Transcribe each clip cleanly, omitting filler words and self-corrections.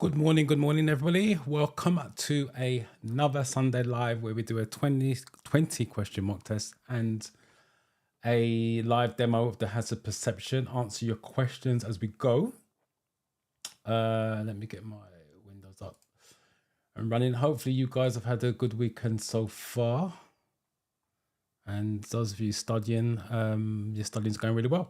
Good morning, everybody. Welcome to another Sunday Live where we do a 20 question mock test and a live demo of the hazard perception. Answer your questions as we go. Let me get my windows up and running. Hopefully you guys have had a good weekend so far. And those of you studying, your studying's going really well.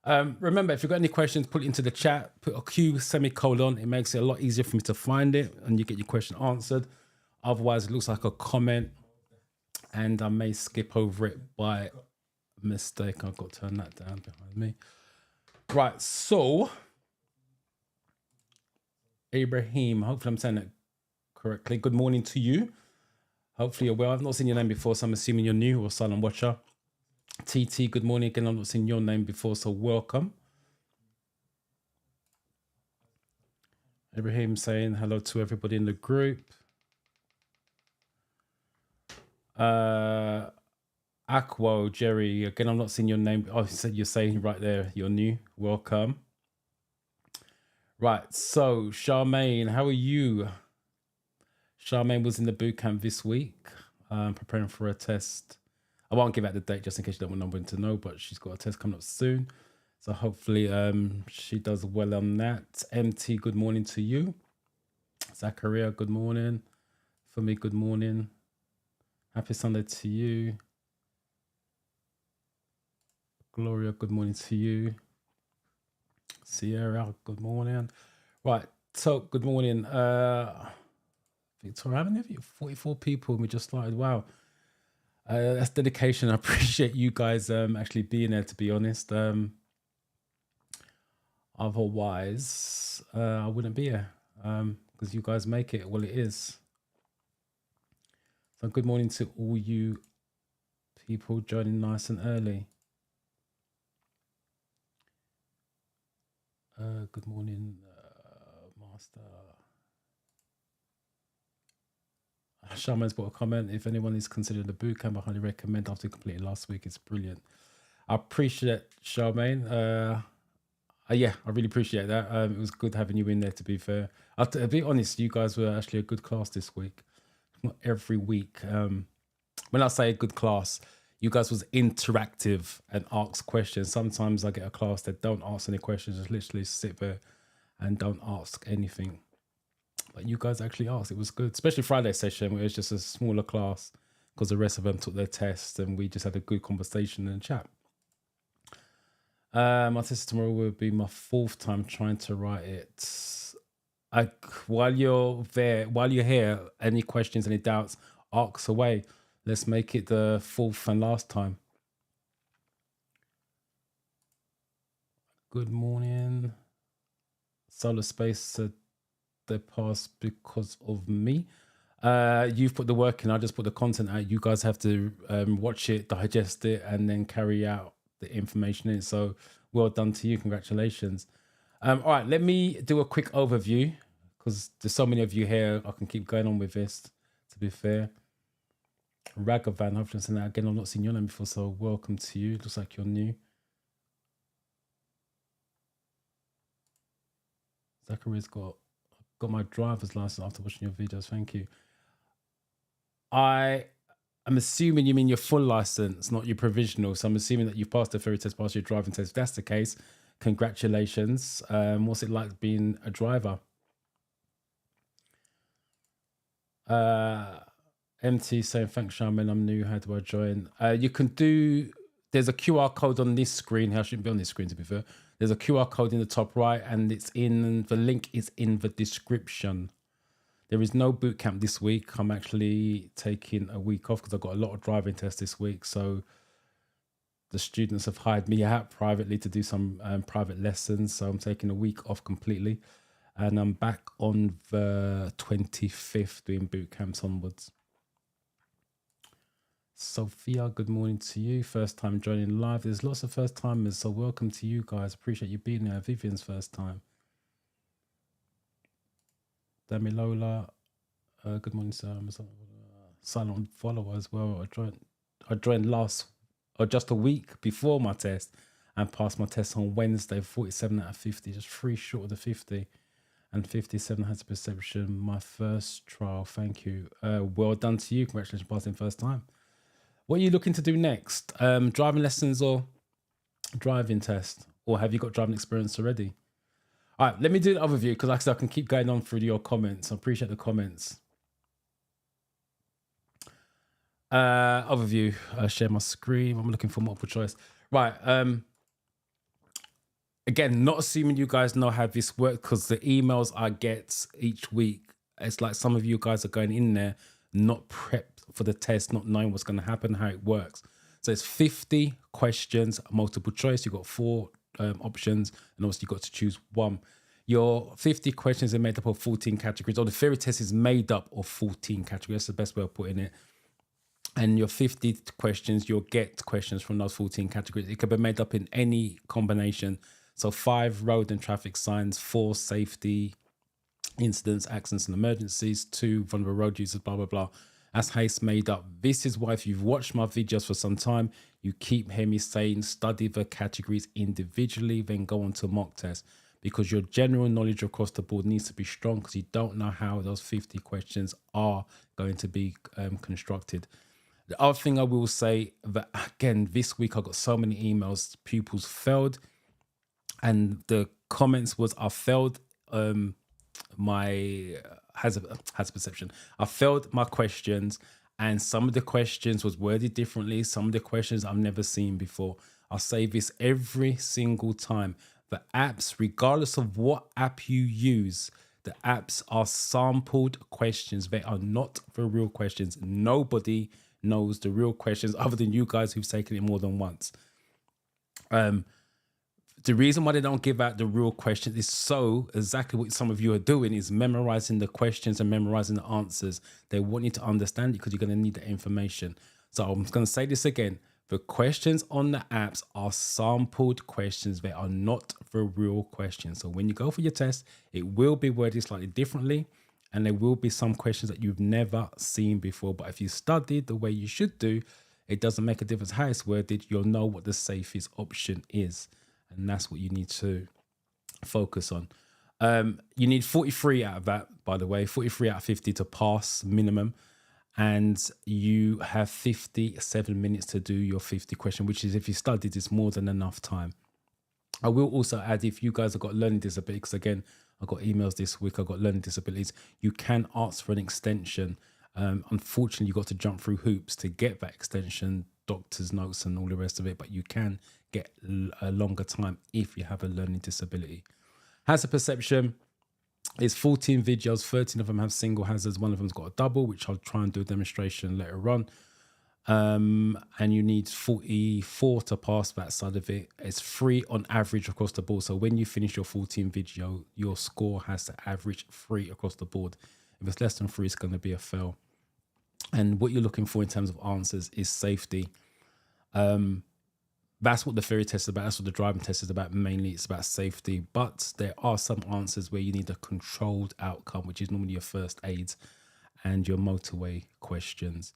Remember, if you've got any questions, put it into the chat, put a Q semicolon. It makes it a lot easier for me to find it and you get your question answered. Otherwise, it looks like a comment and I may skip over it by mistake. I've got to turn that down behind me. Right, so Ibrahim, hopefully I'm saying that correctly. Good morning to you. Hopefully you're well. I've not seen your name before, so I'm assuming you're new or silent watcher. TT, good morning again. I've not seen your name before, so welcome. Ibrahim saying hello to everybody in the group. Aquo, Jerry, again, I'm not seeing your name. Oh, you're saying right there, you're new. Welcome. Right, so Charmaine, how are you? Charmaine was in the boot camp this week, preparing for a test. I won't give out the date just in case you don't want nobody to know, but she's got a test coming up soon. So hopefully she does well on that. MT, good morning to you. Zachariah, good morning. For me, good morning. Happy Sunday to you. Gloria, good morning to you. Sierra, good morning. Right, so good morning. Victoria, how many of you? 44 people, and we just started. Wow. That's dedication. I appreciate you guys actually being there, to be honest. Otherwise, I wouldn't be here because you guys make it. Well, it is. So good morning to all you people joining nice and early. Good morning, Master. Shaman's put a comment. If anyone is considering the boot camp, I highly recommend after completing last week. It's brilliant. I appreciate Charmaine. Yeah, I really appreciate that. It was good having you in there, to be fair. To be honest, you guys were actually a good class this week. Not every week. When I say a good class, you guys was interactive and asked questions. Sometimes I get a class that don't ask any questions, just literally sit there and don't ask anything. But you guys actually asked. It was good, especially Friday session where it was just a smaller class because the rest of them took their tests and we just had a good conversation and chat. My test tomorrow will be my 4th time trying to write it. While you're here, any questions, any doubts, ask away. Let's make it the 4th and last time. Good morning. Solar Space said they passed because of me. You've put the work in. I just put the content out. You guys have to watch it, digest it, and then carry out the information in. So well done to you. Congratulations. All right, let me do a quick overview because there's so many of you here. I can keep going on with this, to be fair. Ragavan, hopefully I'm saying that again. I've not seen your name before, so welcome to you. Looks like you're new. Zachary's got my driver's license after watching your videos. Thank you. I'm assuming you mean your full license, not your provisional. So I'm assuming that you've passed the theory test, passed your driving test. If that's the case, congratulations. What's it like being a driver? MT saying, thanks, Charmaine. I'm new. How do I join? You can do, there's a QR code on this screen. I shouldn't be on this screen, to be fair. There's a QR code in the top right, and the link is in the description. There is no boot camp this week. I'm actually taking a week off because I've got a lot of driving tests this week. So the students have hired me out privately to do some private lessons. So I'm taking a week off completely. And I'm back on the 25th doing boot camps onwards. Sophia, good morning to you. First time joining live. There's lots of first timers, so welcome to you guys. Appreciate you being there. Vivian's first time. Damilola, good morning, sir. I'm a silent follower as well. I joined just a week before my test and passed my test on Wednesday, 47 out of 50, just 3 short of the 50. and 57 has a perception. My first trial. Thank you. Well done to you. Congratulations on passing first time. What are you looking to do next? Driving lessons or driving test? Or have you got driving experience already? All right, let me do the overview because like I said, I can keep going on through your comments. I appreciate the comments. Overview. Share my screen. I'm looking for multiple choice. Right. Again, not assuming you guys know how this works because the emails I get each week, it's like some of you guys are going in there not prepped for the test, not knowing what's going to happen, how it works. So it's 50 questions, multiple choice. You've got 4 options, and obviously you've got to choose one. Your 50 questions are made up of 14 categories, or the theory test is made up of 14 categories. That's the best way of putting it. And your 50 questions, you'll get questions from those 14 categories. It could be made up in any combination. So 5 road and traffic signs, 4 safety incidents, accidents and emergencies, 2 vulnerable road users, blah, blah, blah. That's how it's made up. This is why if you've watched my videos for some time, you keep hearing me saying study the categories individually, then go on to mock test, because your general knowledge across the board needs to be strong because you don't know how those 50 questions are going to be constructed. The other thing I will say that, again, this week I got so many emails, pupils failed, and the comments was I failed my hazard perception. I failed my questions, and some of the questions was worded differently. Some of the questions I've never seen before. I say this every single time. The apps, regardless of what app you use, the apps are sampled questions. They are not the real questions. Nobody knows the real questions other than you guys who've taken it more than once. The reason why they don't give out the real questions is so exactly what some of you are doing is memorizing the questions and memorizing the answers. They want you to understand it because you're going to need the information. So I'm going to say this again. The questions on the apps are sampled questions. They are not the real questions. So when you go for your test, it will be worded slightly differently, and there will be some questions that you've never seen before. But if you studied the way you should do, it doesn't make a difference how it's worded. You'll know what the safest option is. And that's what you need to focus on. You need 43 out of that, by the way, 43 out of 50 to pass minimum. And you have 57 minutes to do your 50 question, which is, if you studied, it's more than enough time. I will also add, if you guys have got learning disabilities, because again, I got emails this week, I got learning disabilities, you can ask for an extension. Unfortunately, you got to jump through hoops to get that extension, doctor's notes and all the rest of it, but you can get a longer time if you have a learning disability. Hazard perception is 14 videos, 13 of them have single hazards, one of them's got a double, which I'll try and do a demonstration later on. And you need 44 to pass that side of it. It's 3 on average across the board. So when you finish your 14 video, your score has to average 3 across the board. If it's less than 3, it's going to be a fail. And what you're looking for in terms of answers is safety. That's what the theory test is about. That's what the driving test is about. Mainly, it's about safety. But there are some answers where you need a controlled outcome, which is normally your first aids and your motorway questions.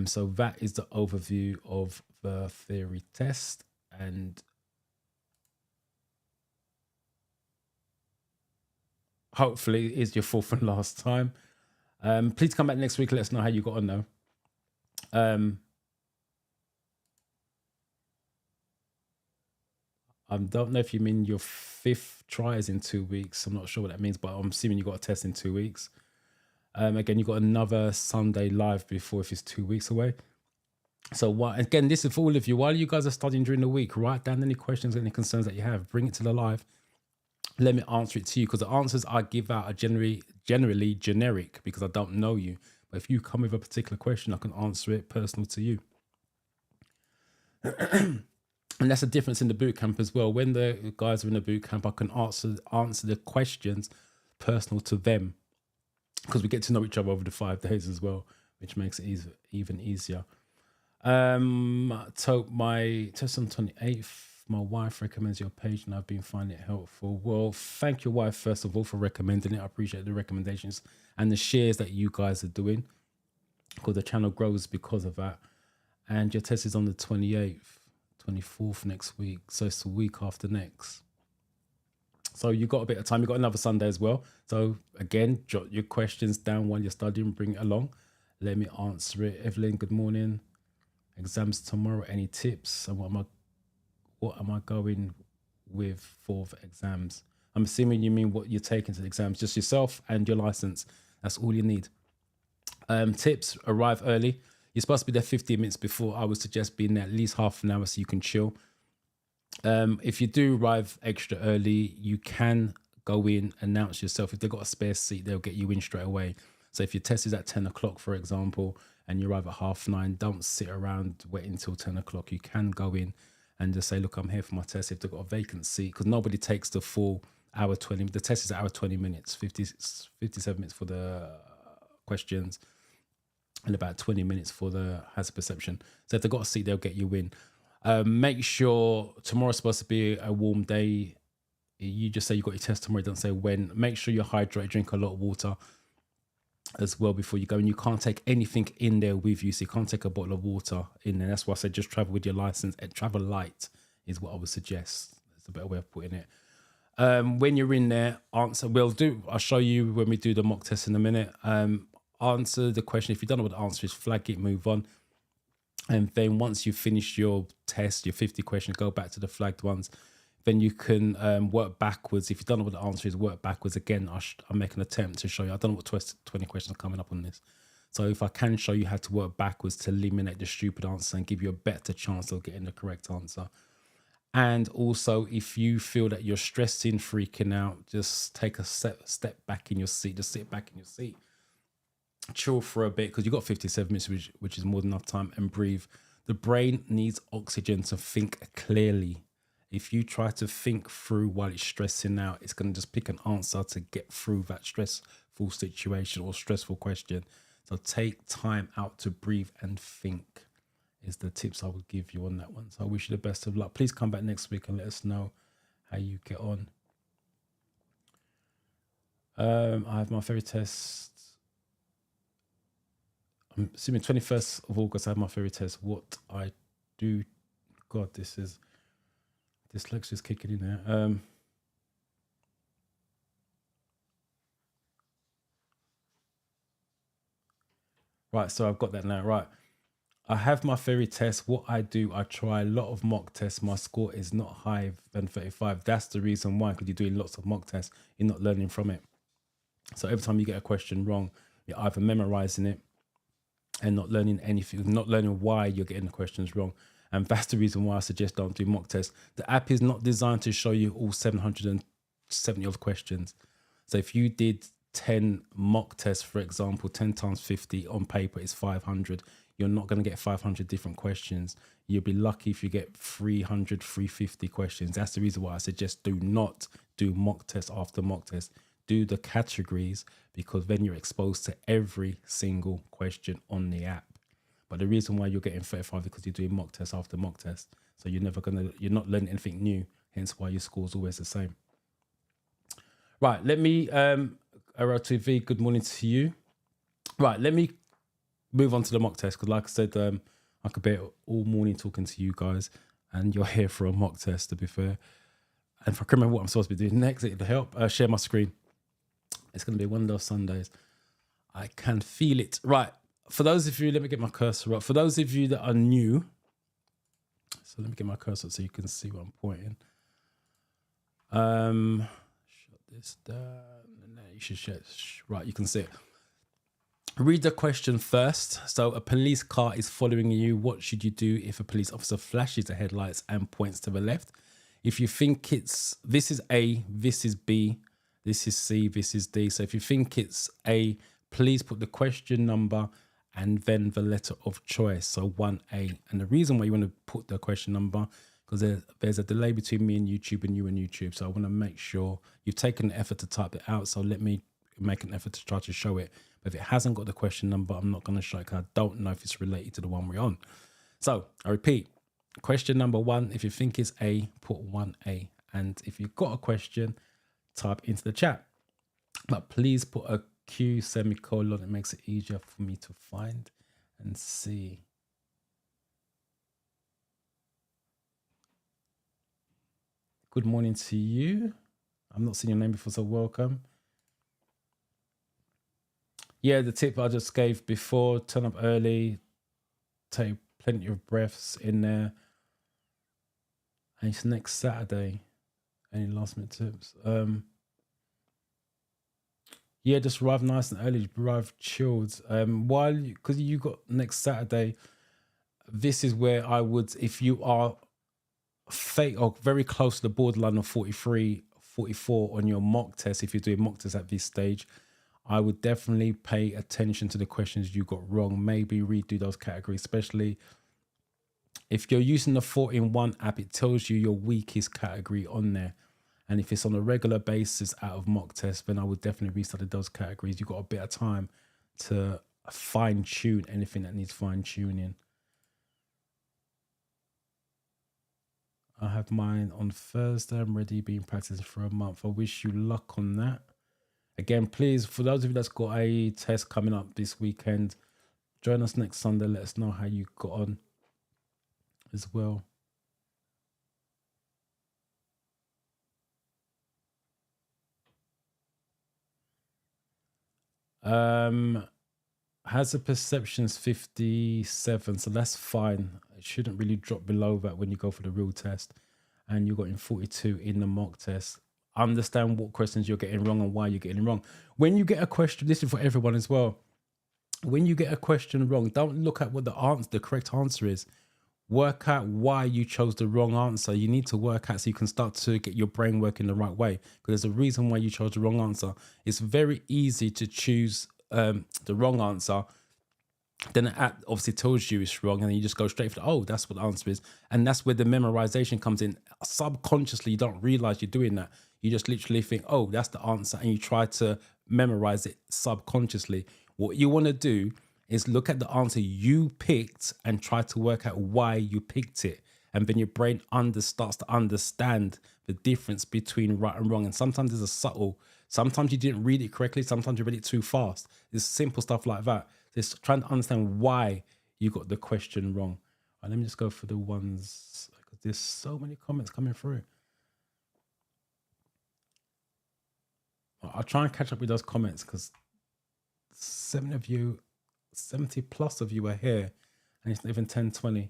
So that is the overview of the theory test. And hopefully it is your 4th and last time. Please come back next week. Let us know how you got on though. I don't know if you mean your 5th try is in 2 weeks. I'm not sure what that means, but I'm assuming you got a test in 2 weeks. Again, you got another Sunday live before, if it's 2 weeks away. So again, this is for all of you. While you guys are studying during the week, write down any questions, any concerns that you have. Bring it to the live. Let me answer it to you, because the answers I give out are generally generic because I don't know you. But if you come with a particular question, I can answer it personal to you. And that's a difference in the boot camp as well. When the guys are in the boot camp, I can answer the questions personal to them, because we get to know each other over the 5 days as well, which makes it even easier. So my test on 28th, my wife recommends your page and I've been finding it helpful. Well, thank your wife, first of all, for recommending it. I appreciate the recommendations and the shares that you guys are doing, because the channel grows because of that. And your test is on the 28th, 24th next week. So it's the week after next. So you got a bit of time. You got another Sunday as well. So again, jot your questions down while you're studying. Bring it along. Let me answer it. Evelyn, good morning. Exams tomorrow. Any tips? And what am I going with for the exams? I'm assuming you mean what you're taking to the exams, just yourself and your license. That's all you need. Tips: arrive early. You're supposed to be there 15 minutes before. I would suggest being there at least half an hour so you can chill. If you do arrive extra early, you can go in, announce yourself. If they've got a spare seat, they'll get you in straight away. So if your test is at 10 o'clock, for example, and you arrive at 9:30, don't sit around waiting until 10 o'clock. You can go in and just say, look, I'm here for my test. If they've got a vacant seat, because nobody takes the full hour 20. The test is hour 20 minutes, 57 minutes for the questions, and about 20 minutes for the hazard perception. So if they've got a seat, they'll get you in. Make sure tomorrow's supposed to be a warm day. You just say you got your test tomorrow, don't say when. Make sure you're hydrated, drink a lot of water as well before you go. And you can't take anything in there with you. So you can't take a bottle of water in there. That's why I said just travel with your license, and travel light is what I would suggest. It's a better way of putting it. When you're in there, answer. I'll show you when we do the mock test in a minute. Answer the question. If you don't know what the answer is, flag it, move on. And then once you've finished your test, your 50 questions, go back to the flagged ones. Then you can work backwards. If you don't know what the answer is, work backwards. Again, I'll make an attempt to show you. I don't know what 20 questions are coming up on this. So if I can show you how to work backwards to eliminate the stupid answer and give you a better chance of getting the correct answer. And also, if you feel that you're stressing, freaking out, just take a step back in your seat. Just sit back in your seat. Chill for a bit, because you've got 57 minutes, which is more than enough time, and breathe. The brain needs oxygen to think clearly. If you try to think through while it's stressing out, it's going to just pick an answer to get through that stressful situation or stressful question. So take time out to breathe and think is the tips I would give you on that one. So I wish you the best of luck. Please come back next week and let us know how you get on. I have my theory test. I'm assuming 21st of August, I have my theory test. What I do, God, dyslexia's kicking in there. Right, so I've got that now. Right, I have my theory test. What I do, I try a lot of mock tests. My score is not higher than 35. That's the reason why, because you're doing lots of mock tests. You're not learning from it. So every time you get a question wrong, you're either memorizing it and not learning anything, not learning why you're getting the questions wrong. And that's the reason why I suggest don't do mock tests. The app is not designed to show you all 770 of questions. So if you did 10 mock tests, for example, 10 times 50 on paper is 500. You're not going to get 500 different questions. You'll be lucky if you get 300, 350 questions. That's the reason why I suggest do not do mock test after mock test. Do the categories, because then you're exposed to every single question on the app. But the reason why you're getting 35 is because you're doing mock test after mock test. So you're not learning anything new, hence why your score's always the same. Right, let me, RLTV, good morning to you. Right, let me move on to the mock test, because like I said, I could be all morning talking to you guys, and you're here for a mock test, to be fair. And if I can remember what I'm supposed to be doing next, it'll help. Share my screen. It's going to be one of those Sundays. I can feel it. Right. For those of you, let me get my cursor up. For those of you that are new, so let me get my cursor up so you can see what I'm pointing. Shut this down. And then you should share. Right, you can see it. Read the question first. So a police car is following you. What should you do if a police officer flashes the headlights and points to the left? If you think this is A, this is B, this is C, this is D. So if you think it's A, please put the question number and then the letter of choice. So 1A. And the reason why you want to put the question number, because there's a delay between me and YouTube and you and YouTube. So I want to make sure you've taken the effort to type it out. So let me make an effort to try to show it. But if it hasn't got the question number, I'm not going to show it, because I don't know if it's related to the one we're on. So I repeat, question number 1, if you think it's A, put 1A. And if you've got a question, type into the chat. But please put a Q semicolon. It makes it easier for me to find and see. Good morning to you. I'm not seeing your name before, so welcome. Yeah, the tip I just gave before, turn up early, take plenty of breaths in there. And it's next Saturday. Any last minute tips? Yeah, just arrive nice and early, arrive chilled. Because you got next Saturday, this is where I would, if you are fake or very close to the borderline of 43, 44 on your mock test, if you're doing mock tests at this stage, I would definitely pay attention to the questions you got wrong. Maybe redo those categories, especially if you're using the 4-in-1 app, it tells you your weakest category on there. And if it's on a regular basis out of mock tests, then I would definitely restudy those categories. You've got a bit of time to fine tune anything that needs fine tuning. I have mine on Thursday. I'm ready, been practicing for a month. I wish you luck on that. Again, please, for those of you that's got a test coming up this weekend, join us next Sunday. Let us know how you got on as well. Has a perceptions 57, so that's fine. It shouldn't really drop below that when you go for the real test. And you got in 42 in the mock test. Understand what questions you're getting wrong and why you're getting wrong. When you get a question, this is for everyone as well. When you get a question wrong, don't look at what the correct answer is. Work out why you chose the wrong answer. You need to work out so you can start to get your brain working the right way. Because there's a reason why you chose the wrong answer. It's very easy to choose the wrong answer. Then the app obviously tells you it's wrong, and then you just go straight for oh, that's what the answer is. And that's where the memorization comes in. Subconsciously, you don't realize you're doing that. You just literally think, oh, that's the answer, and you try to memorize it subconsciously. What you want to do is look at the answer you picked and try to work out why you picked it. And then your brain starts to understand the difference between right and wrong. And sometimes there's a subtle, sometimes you didn't read it correctly, sometimes you read it too fast. There's simple stuff like that. Just trying to understand why you got the question wrong. Right, let me just go for the ones, because there's so many comments coming through. I'll try and catch up with those comments because 70 plus of you are here and it's not even 10:20.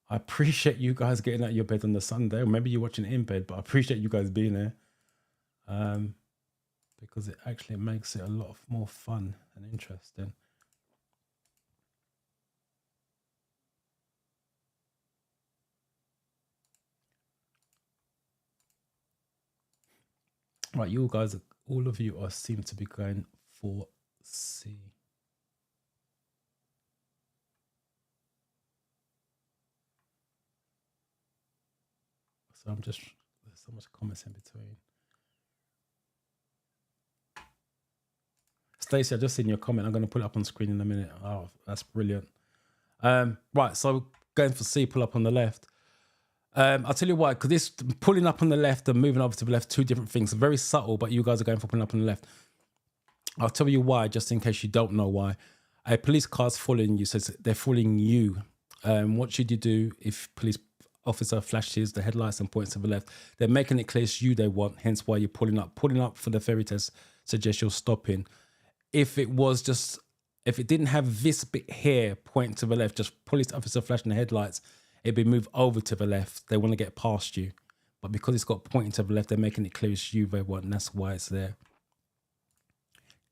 I appreciate you guys getting out of your bed on the Sunday, or maybe you're watching it in bed, but I appreciate you guys being there because it actually makes it a lot more fun and interesting. Right, you guys, all of you seem to be going for C. So there's so much comments in between. Stacey, I just seen your comment. I'm going to put it up on screen in a minute. Oh, that's brilliant. Right, so going for C, pull up on the left. I'll tell you why, because this pulling up on the left and moving over to the left, two different things. Very subtle, but you guys are going for pulling up on the left. I'll tell you why, just in case you don't know why. A police car's following you, so they're following you. What should you do if police officer flashes the headlights and points to the left? They're making it clear it's you they want, hence why you're pulling up. Pulling up for the ferry test suggests you're stopping. If it didn't have this bit here pointing to the left, just police officer flashing the headlights, it'd be moved over to the left. They want to get past you. But because it's got pointing to the left, they're making it clear it's you they want, and that's why it's there.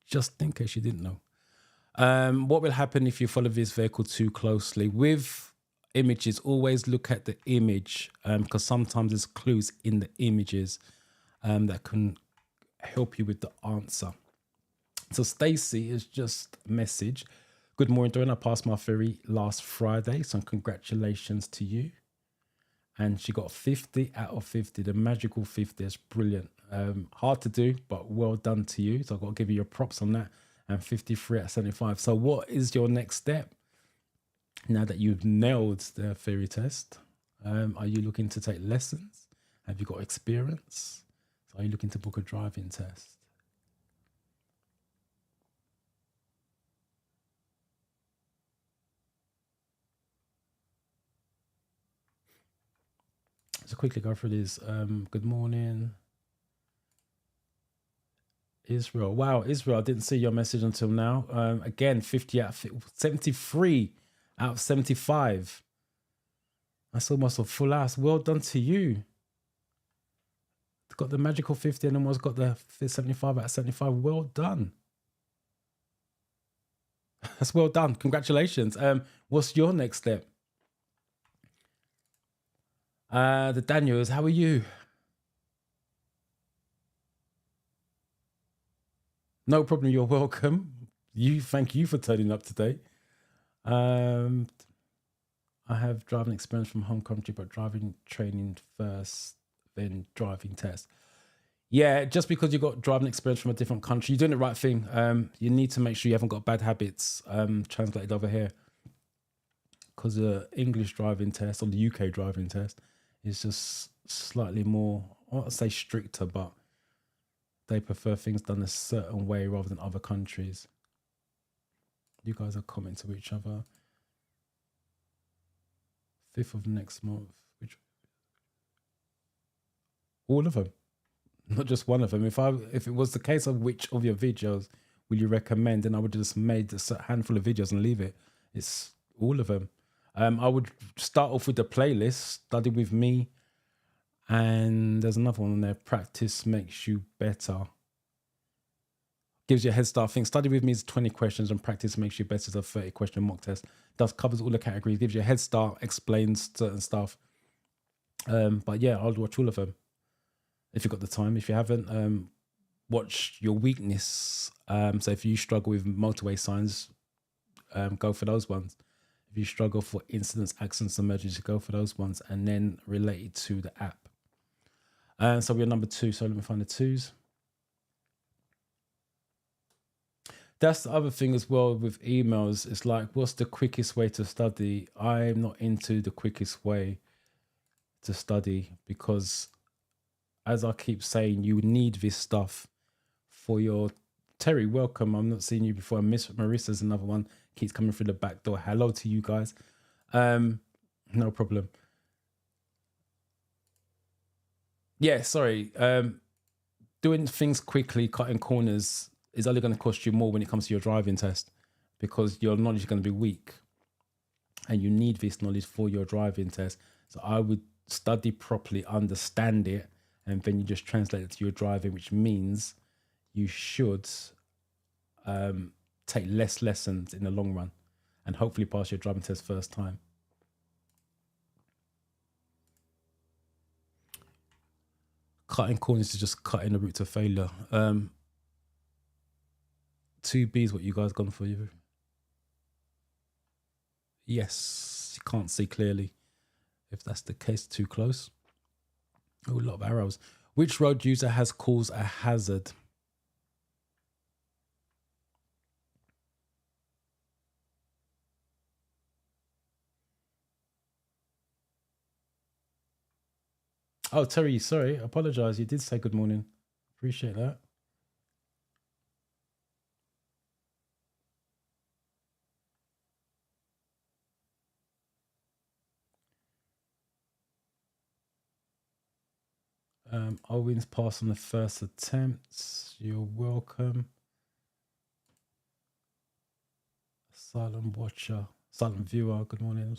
Just in case you didn't know. What will happen if you follow this vehicle too closely? With images, always look at the image because sometimes there's clues in the images that can help you with the answer. So Stacey is just a message. Good morning, Dawn. I passed my ferry last Friday, so congratulations to you. And she got 50 out of 50, the magical 50. That's brilliant. Hard to do, but well done to you. So I've got to give you your props on that. And 53 out of 75. So what is your next step now that you've nailed the theory test? Are you looking to take lessons? Have you got experience? So are you looking to book a driving test? So quickly go through this. Good morning. Israel. Wow, Israel, I didn't see your message until now. Again, 50 out of 73 out of 75. That's almost a full house. Well done to you. Got the magical 50 and almost got the 75 out of 75. Well done. That's well done. Congratulations. What's your next step? The Daniels, how are you? No problem. You're welcome. Thank you for turning up today. I have driving experience from home country, but driving training first, then driving test. Yeah, just because you got driving experience from a different country, you're doing the right thing. You need to make sure you haven't got bad habits translated over here. Because the English driving test or the UK driving test is just slightly more, I won't say stricter, but they prefer things done a certain way rather than other countries. You guys are commenting to each other. 5th of next month. All of them, not just one of them. If it was the case of which of your videos will you recommend, then I would have just made a handful of videos and leave it. It's all of them. I would start off with the playlist, Study With Me, and there's another one on there, Practice Makes You Better. Gives you a head start. I think Study With Me is 20 questions and Practice Makes You Better is a 30 question mock test. Covers all the categories, gives you a head start, explains certain stuff. But yeah, I'll watch all of them if you've got the time. If you haven't, watch your weakness. So if you struggle with motorway signs, go for those ones. If you struggle for incidents, accidents, emergency, go for those ones, and then relate it to the app. So we're number 2. So let me find the 2s. That's the other thing as well with emails. It's like, what's the quickest way to study? I'm not into the quickest way to study because, as I keep saying, you need this stuff for your... Terry, welcome. I'm not seeing you before. Miss Marissa's another one. Keeps coming through the back door. Hello to you guys. No problem. Yeah, sorry. Doing things quickly, cutting corners is only going to cost you more when it comes to your driving test because your knowledge is going to be weak and you need this knowledge for your driving test. So I would study properly, understand it, and then you just translate it to your driving, which means you should take less lessons in the long run and hopefully pass your driving test first time. Cutting corners is just cutting the route to failure. 2B is what you guys gone for. You? Yes, you can't see clearly. If that's the case, too close. Oh, a lot of arrows. Which road user has caused a hazard? Oh, Terry, sorry. Apologize. You did say good morning. Appreciate that. Owen's passed on the first attempt. You're welcome. Silent watcher, silent viewer. Good morning.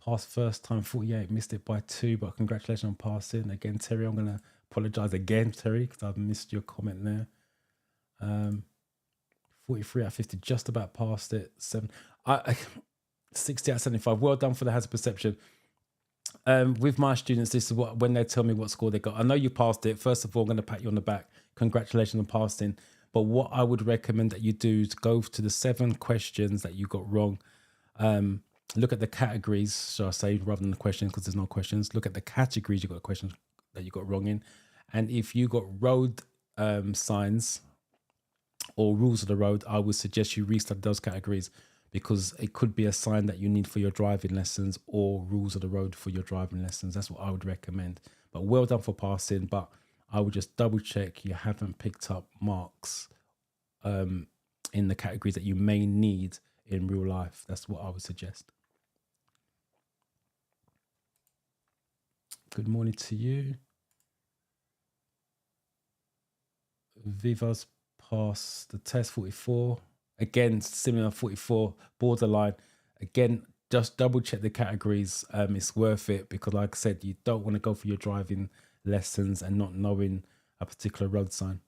Passed first time 48, missed it by 2, but congratulations on passing. Again, Terry, I'm going to apologize again, Terry, because I've missed your comment there. 43 out of 50, just about passed it. 60 out of 75. Well done for the hazard perception. With my students, this is what when they tell me what score they got. I know you passed it. First of all, I'm going to pat you on the back. Congratulations on passing. But what I would recommend that you do is go to the 7 questions that you got wrong. Look at the categories, shall I say, rather than the questions, because there's no questions. Look at the categories you got questions that you got wrong in. And if you got road signs or rules of the road, I would suggest you restudy those categories because it could be a sign that you need for your driving lessons or rules of the road for your driving lessons. That's what I would recommend. But well done for passing. But I would just double check you haven't picked up marks in the categories that you may need in real life. That's what I would suggest. Good morning to you. Viva's passed the test 44. Again, similar 44, borderline. Again, just double check the categories. It's worth it because, like I said, you don't want to go for your driving lessons and not knowing a particular road sign.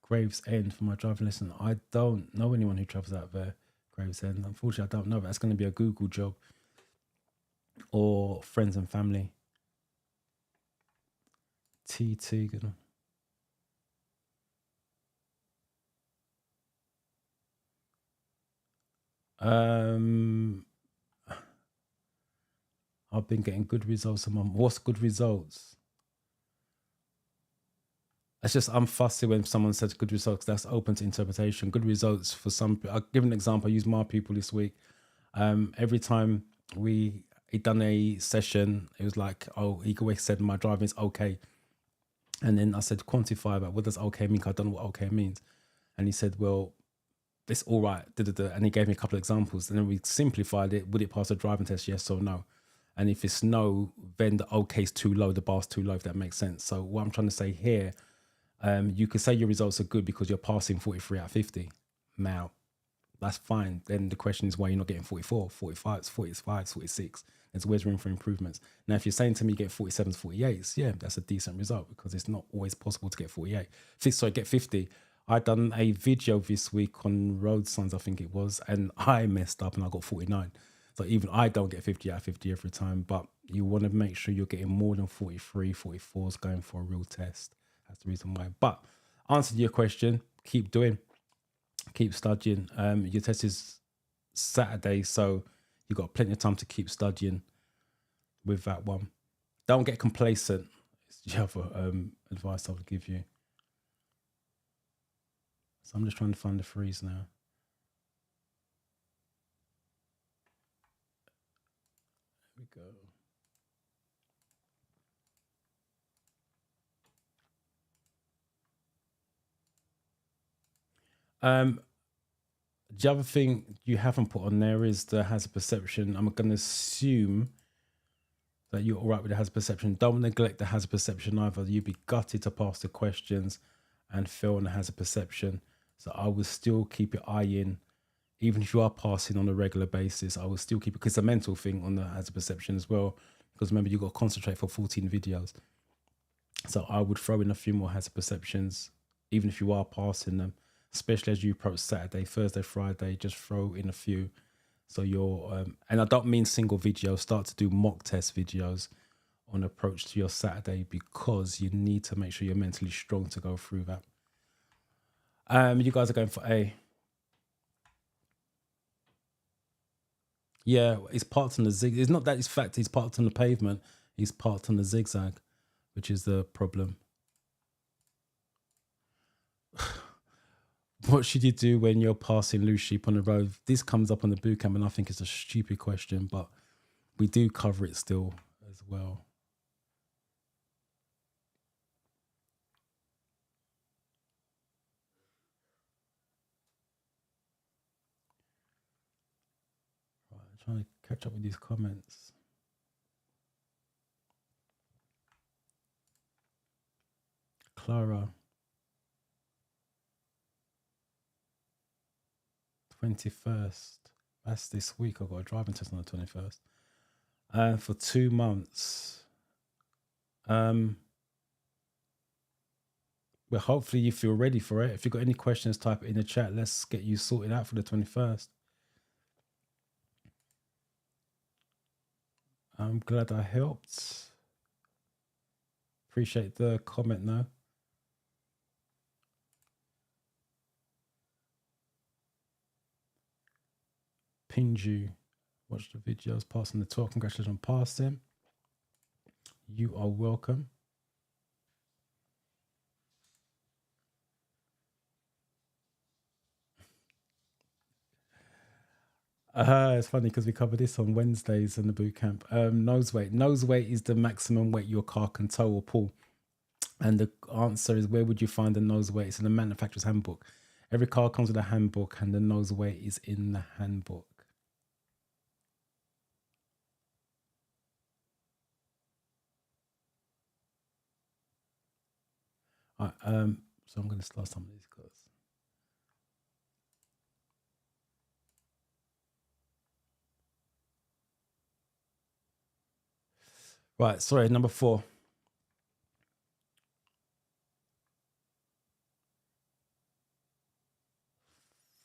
Gravesend for my driving lesson. I don't know anyone who travels out there. Gravesend. Unfortunately, I don't know. That's going to be a Google job or friends and family. TT. I've been getting good results. What's good results? It's just I'm fussy when someone says good results. That's open to interpretation. Good results for some. I'll give an example. I used my people this week. Every time he done a session, it was like, oh, he always said my driving is okay. And then I said, quantify that. What does okay mean? I don't know what okay means. And he said, well, it's all right. And he gave me a couple of examples. And then we simplified it. Would it pass a driving test? Yes or no? And if it's no, then the okay is too low, the bar's too low, if that makes sense. So what I'm trying to say here, you could say your results are good because you're passing 43 out of 50. Now, that's fine. Then the question is why you're not getting 44, 45, 45, 46. There's always room for improvements. Now, if you're saying to me get 47s, 48s, yeah, that's a decent result because it's not always possible to get 48. Get 50. I done a video this week on road signs, I think it was, and I messed up and I got 49. So even I don't get 50 out of 50 every time, but you want to make sure you're getting more than 43, 44s going for a real test. That's the reason why. But answer to your question, keep doing. Keep studying. Your test is Saturday, so you've got plenty of time to keep studying with that one. Don't get complacent. It's the other advice I would give you. So I'm just trying to find the freeze now. There we go. The other thing you haven't put on there is the hazard perception. I'm going to assume that you're all right with the hazard perception. Don't neglect the hazard perception either. You'd be gutted to pass the questions and fail on the hazard perception. So I will still keep your eye in. Even if you are passing on a regular basis, I will still keep it because it's a mental thing on the hazard perception as well. Because remember, you've got to concentrate for 14 videos. So I would throw in a few more hazard perceptions, even if you are passing them, especially as you approach Saturday, Thursday, Friday, just throw in a few. So you're, and I don't mean single videos, start to do mock test videos on approach to your Saturday because you need to make sure you're mentally strong to go through that. You guys are going for A. Yeah, he's parked on the zig. It's not that it's fact he's parked on the pavement. He's parked on the zigzag, which is the problem. What should you do when you're passing loose sheep on the road? This comes up on the boot camp, and I think it's a stupid question, but we do cover it still as well. Right, I'm trying to catch up with these comments. Clara. 21st. That's this week. I've got a driving test on the 21st. For 2 months. Well, hopefully you feel ready for it. If you've got any questions, type it in the chat. Let's get you sorted out for the 21st. I'm glad I helped. Appreciate the comment now. Pinju, watch the videos, passing the talk. Congratulations on passing. You are welcome. It's funny because we cover this on Wednesdays in the boot camp. Nose weight. Nose weight is the maximum weight your car can tow or pull. And the answer is, where would you find the nose weight? It's in the manufacturer's handbook. Every car comes with a handbook, and the nose weight is in the handbook. So I'm going to start some of these cards. Right, sorry, number 4.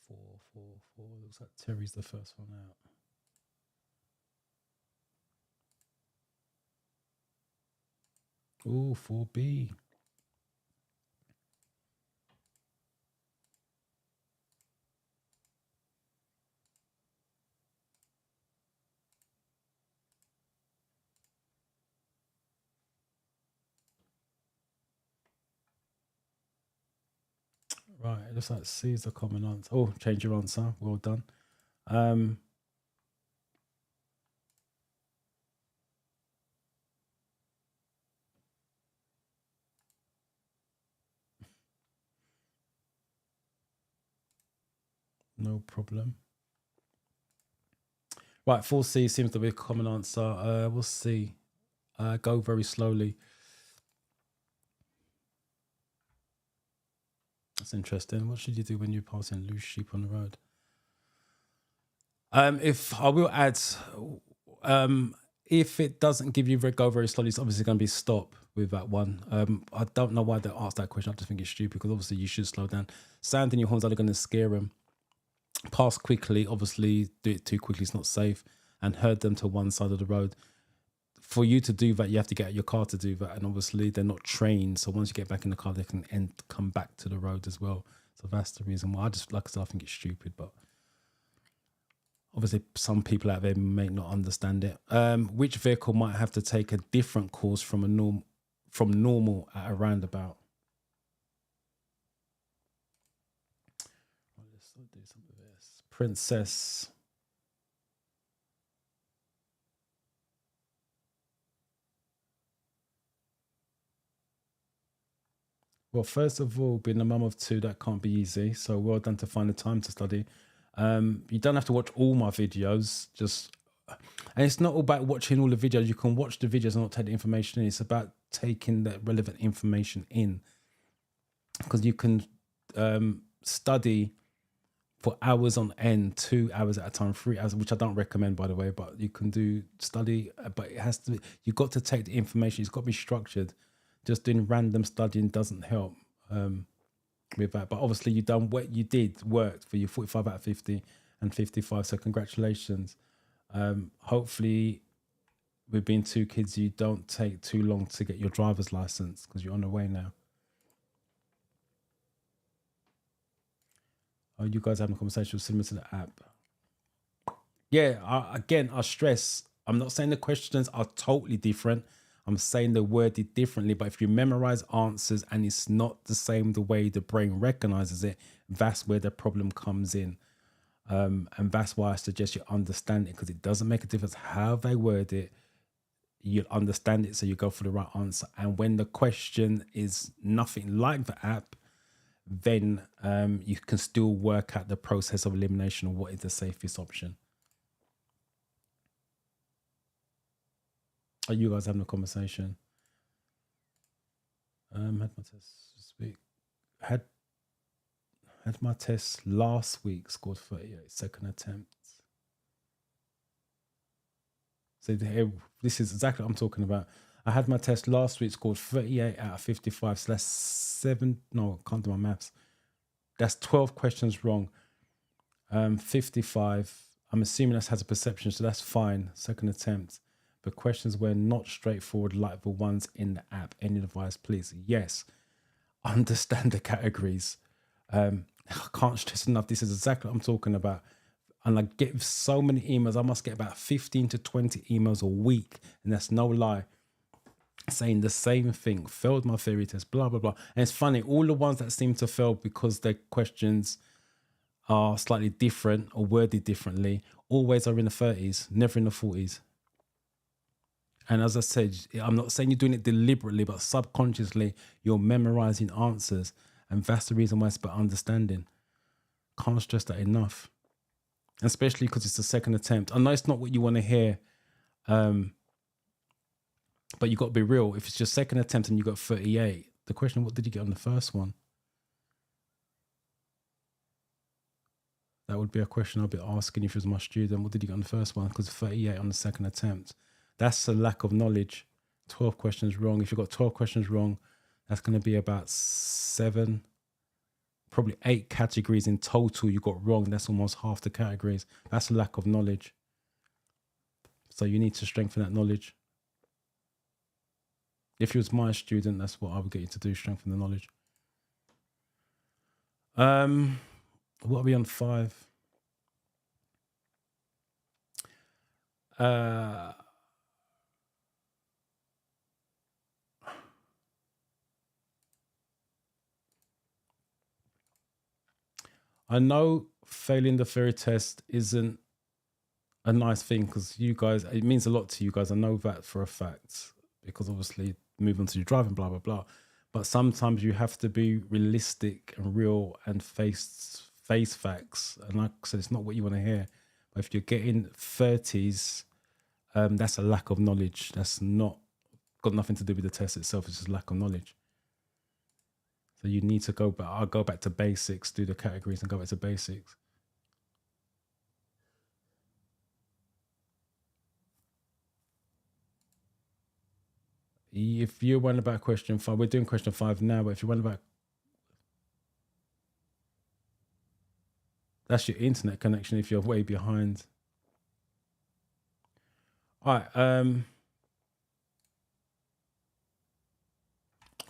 4, 4, 4. Looks like Terry's the first one out. Ooh, 4B. Right, it looks like C is the common answer. Oh, change your answer. Well done. No problem. Right, 4C seems to be a common answer. We'll see. Go very slowly. That's interesting. What should you do when you're passing loose sheep on the road? If I will add, if it doesn't give you go very slowly, it's obviously going to be stop with that one. I don't know why they asked that question. I just think it's stupid because obviously you should slow down. Sounding your horns are going to scare them. Pass quickly, obviously do it too quickly, it's not safe, and herd them to one side of the road. For you to do that, you have to get out your car to do that, and obviously they're not trained, so once you get back in the car they can come back to the road as well. So that's the reason why I just, like I said, I think it's stupid, but obviously some people out there may not understand it. Which vehicle might have to take a different course from normal at a roundabout? Let's do some of this. Princess. Well, first of all, being a mum of 2, that can't be easy. So well done to find the time to study. You don't have to watch all my videos. And it's not all about watching all the videos. You can watch the videos and not take the information in. It's about taking the relevant information in. Because you can study for hours on end, 2 hours at a time, 3 hours, which I don't recommend, by the way. But you can do study, but it has to. You've got to take the information. It's got to be structured. Just doing random studying doesn't help with that. But obviously you done what you did worked for you, 45 out of 50 and 55. So congratulations. Hopefully with being 2 kids, you don't take too long to get your driver's license because you're on the way now. Oh, you guys having a conversation similar to the app? Yeah, I stress, I'm not saying the questions are totally different. I'm saying they're worded differently, but if you memorize answers and it's not the same the way the brain recognizes it, that's where the problem comes in. And that's why I suggest you understand it, because it doesn't make a difference how they word it. You'll understand it, so you go for the right answer. And when the question is nothing like the app, then you can still work out the process of elimination of what is the safest option. Are you guys having a conversation? Had my test this week. Had my test last week, scored 38, second attempt. So this is exactly what I'm talking about. I had my test last week, scored 38 out of 55. So that's 7. No, I can't do my maths. That's 12 questions wrong. 55. I'm assuming that has a perception, so that's fine. Second attempt. But questions were not straightforward like the ones in the app. Any advice, please? Yes. Understand the categories. I can't stress enough. This is exactly what I'm talking about. And I get so many emails. I must get about 15 to 20 emails a week. And that's no lie. Saying the same thing. Failed my theory test, blah, blah, blah. And it's funny. All the ones that seem to fail because their questions are slightly different or worded differently always are in the 30s, never in the 40s. And as I said, I'm not saying you're doing it deliberately, but subconsciously you're memorizing answers. And that's the reason why it's about understanding. Can't stress that enough. Especially because it's the second attempt. I know it's not what you want to hear, but you got to be real. If it's your second attempt and you got 38, the question, what did you get on the first one? That would be a question I'd be asking if it was my student. What did you get on the first one? Because 38 on the second attempt. That's a lack of knowledge. 12 questions wrong. If you've got 12 questions wrong, that's going to be about 7, probably 8 categories in total you got wrong. That's almost half the categories. That's a lack of knowledge. So you need to strengthen that knowledge. If you was my student, that's what I would get you to do, strengthen the knowledge. What are we on 5? I know failing the theory test isn't a nice thing because you guys, it means a lot to you guys. I know that for a fact because obviously move on to your driving, blah, blah, blah. But sometimes you have to be realistic and real and face facts. And like I said, it's not what you want to hear. But if you're getting 30s, that's a lack of knowledge. That's not got nothing to do with the test itself. It's just lack of knowledge. So you need to go back. I'll go back to basics, do the categories and go back to basics. If you went about question 5, we're doing question 5 now, but if you went about, that's your internet connection if you're way behind. All right,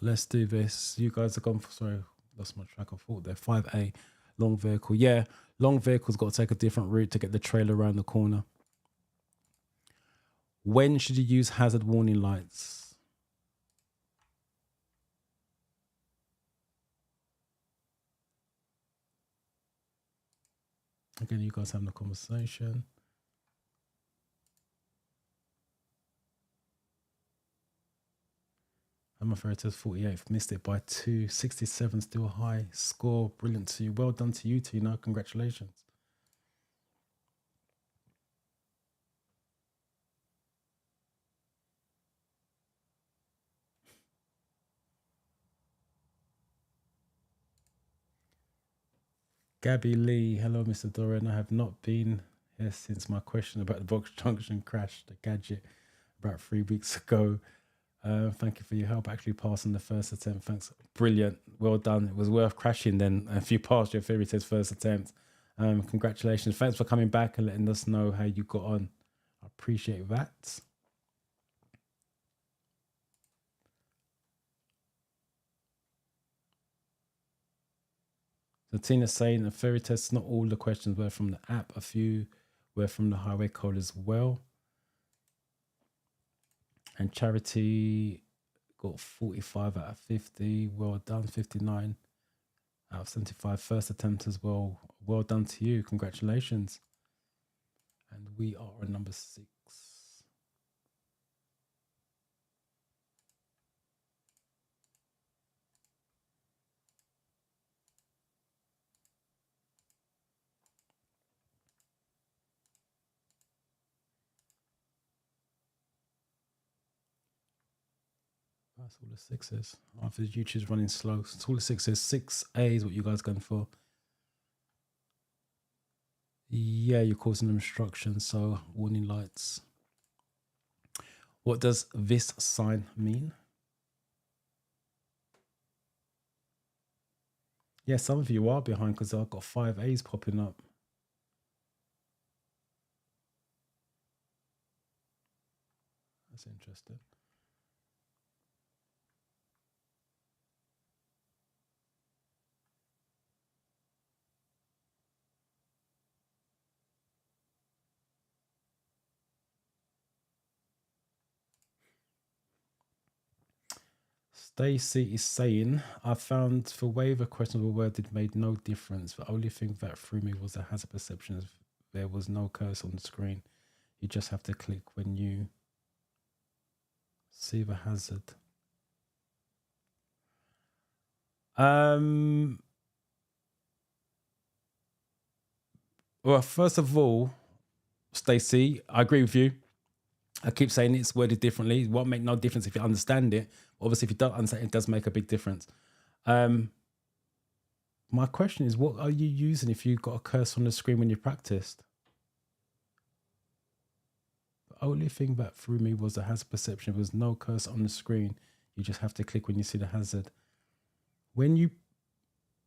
let's do this. You guys are gone for, sorry, lost my track of thought there. 5A, long vehicle. Yeah, long vehicle's got to take a different route to get the trailer around the corner. When should you use hazard warning lights? Again, you guys having a conversation. I'm afraid to 48th, missed it by 2. 67, still a high score. Brilliant to you. Well done to you, Tina. Congratulations. Gabby Lee, hello, Mr. Doran. I have not been here since my question about the Box Junction crash, the gadget, about 3 weeks ago. Thank you for your help actually passing the first attempt. Thanks. Brilliant. Well done. It was worth crashing then if you passed your theory test first attempt. Congratulations. Thanks for coming back and letting us know how you got on. I appreciate that. So Tina's saying the theory test, not all the questions were from the app. A few were from the highway code as well. And Charity got 45 out of 50. Well done. 59 out of 75. First attempt as well. Well done to you. Congratulations. And we are on number 6. That's all the 6s. After the YouTube's running slow. It's all the 6s. 6A is what you guys going for. Yeah, you're causing obstruction, so warning lights. What does this sign mean? Yeah, some of you are behind because I've got 5 A's popping up. That's interesting. Stacy is saying, I found the way the questions were worded made no difference. The only thing that threw me was the hazard perception. As there was no cursor on the screen. You just have to click when you see the hazard. Well, first of all, Stacy, I agree with you. I keep saying it's worded differently. It won't make no difference if you understand it. Obviously, if you don't understand it, does make a big difference. My question is, what are you using if you've got a cursor on the screen when you practiced? The only thing that threw me was the hazard perception. There was no cursor on the screen. You just have to click when you see the hazard. When you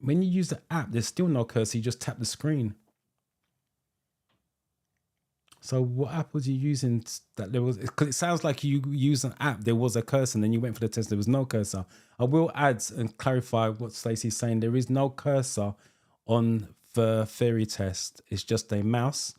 use the app, there's still no cursor. You just tap the screen. So what app was you using that there was? Because it sounds like you used an app. There was a cursor, and then you went for the test. There was no cursor. I will add and clarify what Stacey's saying. There is no cursor on the theory test. It's just a mouse.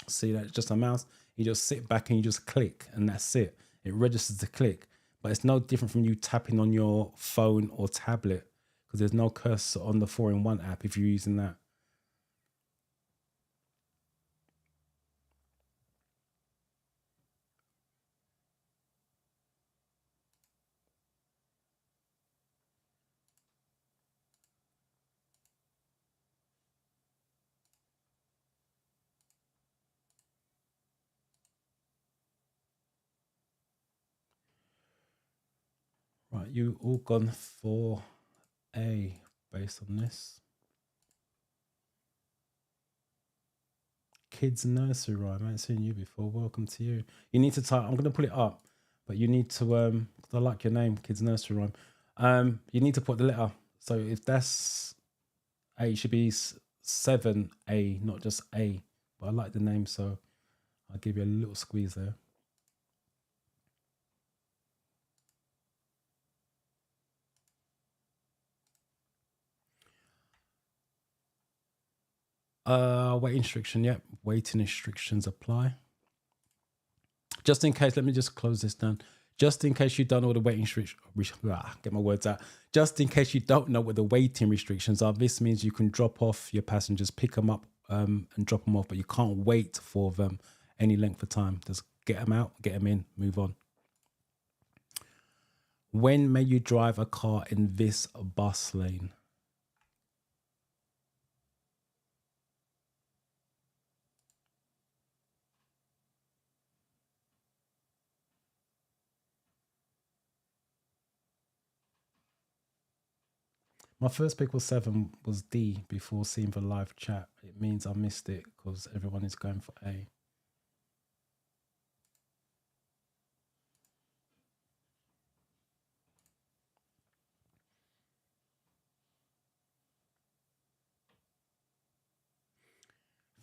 See that? It's just a mouse. You just sit back and you just click, and that's it. It registers the click, but it's no different from you tapping on your phone or tablet because there's no cursor on the 4-in-1 app if you're using that. Right, you all gone for A based on this. Kids nursery rhyme. I haven't seen you before. Welcome to you. You need to type. I'm gonna put it up, but you need to because I like your name, Kids nursery rhyme. You need to put the letter. So if that's A, it should be 7A, not just A. But I like the name, so I'll give you a little squeeze there. Waiting restriction. Yep, waiting restrictions apply. Just in case, let me just close this down. Just in case you don't know what the waiting restrictions, get my words out. Just in case you don't know what the waiting restrictions are, this means you can drop off your passengers, pick them up, and drop them off, but you can't wait for them any length of time. Just get them out, get them in, move on. When may you drive a car in this bus lane? My first pick was 7, was D before seeing the live chat. It means I missed it because everyone is going for A.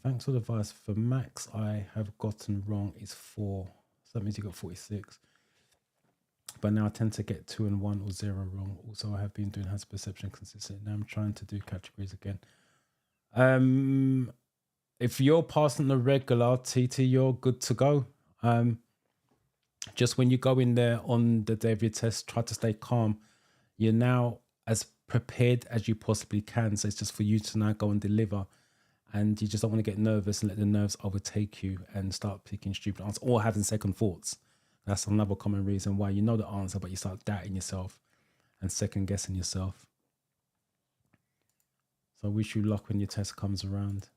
Thanks for the advice. For max, I have gotten wrong is 4. So that means you got 46. But now I tend to get 2 and 1 or 0 wrong. Also, I have been doing hazard perception consistently. Now I'm trying to do categories again. If you're passing the regular TT, you're good to go. Just when you go in there on the day of your test, try to stay calm. You're now as prepared as you possibly can. So it's just for you to now go and deliver. And you just don't want to get nervous and let the nerves overtake you and start picking stupid answers or having second thoughts. That's another common reason why you know the answer, but you start doubting yourself and second guessing yourself. So I wish you luck when your test comes around.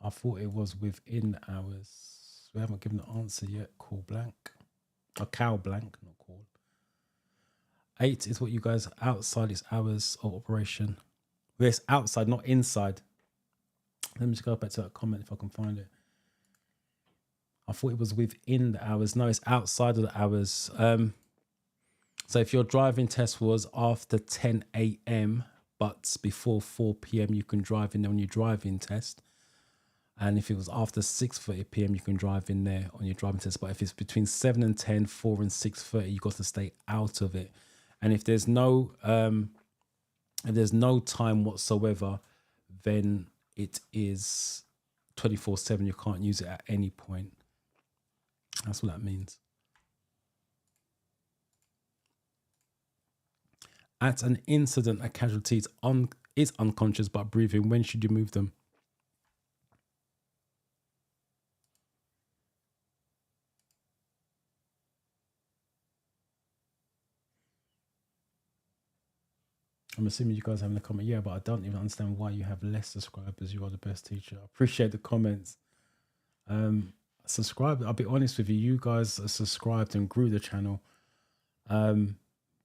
I thought it was within hours. We haven't given the answer yet. Call blank. A cow blank, not call. 8 is what you guys outside its hours of operation. Well, it's outside, not inside. Let me just go back to that comment if I can find it. I thought it was within the hours. No, it's outside of the hours. So if your driving test was after 10 a.m. but before 4 p.m. you can drive in there on your driving test. And if it was after 6:30 p.m. you can drive in there on your driving test. But if it's between 7 and 10, 4 and 6:30, you've got to stay out of it. And if there's no time whatsoever, then it is 24/7. You can't use it at any point. That's what that means. At an incident, a casualty is unconscious but breathing. When should you move them? I'm assuming you guys having a comment. Yeah, but I don't even understand why you have less subscribers. You are the best teacher. I appreciate the comments. Subscribe. I'll be honest with you. You guys are subscribed and grew the channel. But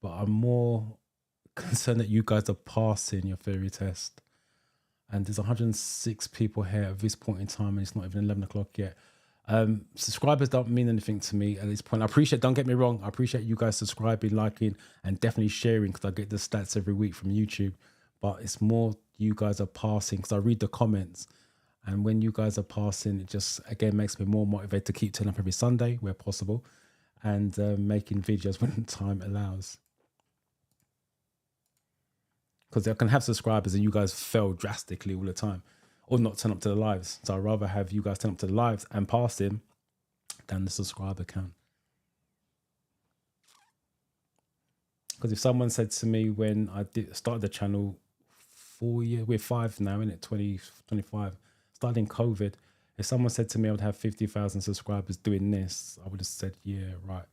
I'm more concerned that you guys are passing your theory test. And there's 106 people here at this point in time, and it's not even 11 o'clock yet. Subscribers don't mean anything to me at this point. I appreciate, don't get me wrong, I appreciate you guys subscribing, liking, and definitely sharing, because I get the stats every week from YouTube. But it's more you guys are passing, because I read the comments, and when you guys are passing, it just again makes me more motivated to keep turning up every Sunday where possible, and making videos when time allows. Because I can have subscribers and you guys fail drastically all the time, or not turn up to the lives. So I'd rather have you guys turn up to the lives and pass him than the subscriber count. Because if someone said to me when I started the channel 4 years, we're 5 now, isn't it? 2025, starting COVID. If someone said to me I would have 50,000 subscribers doing this, I would have said, yeah, right.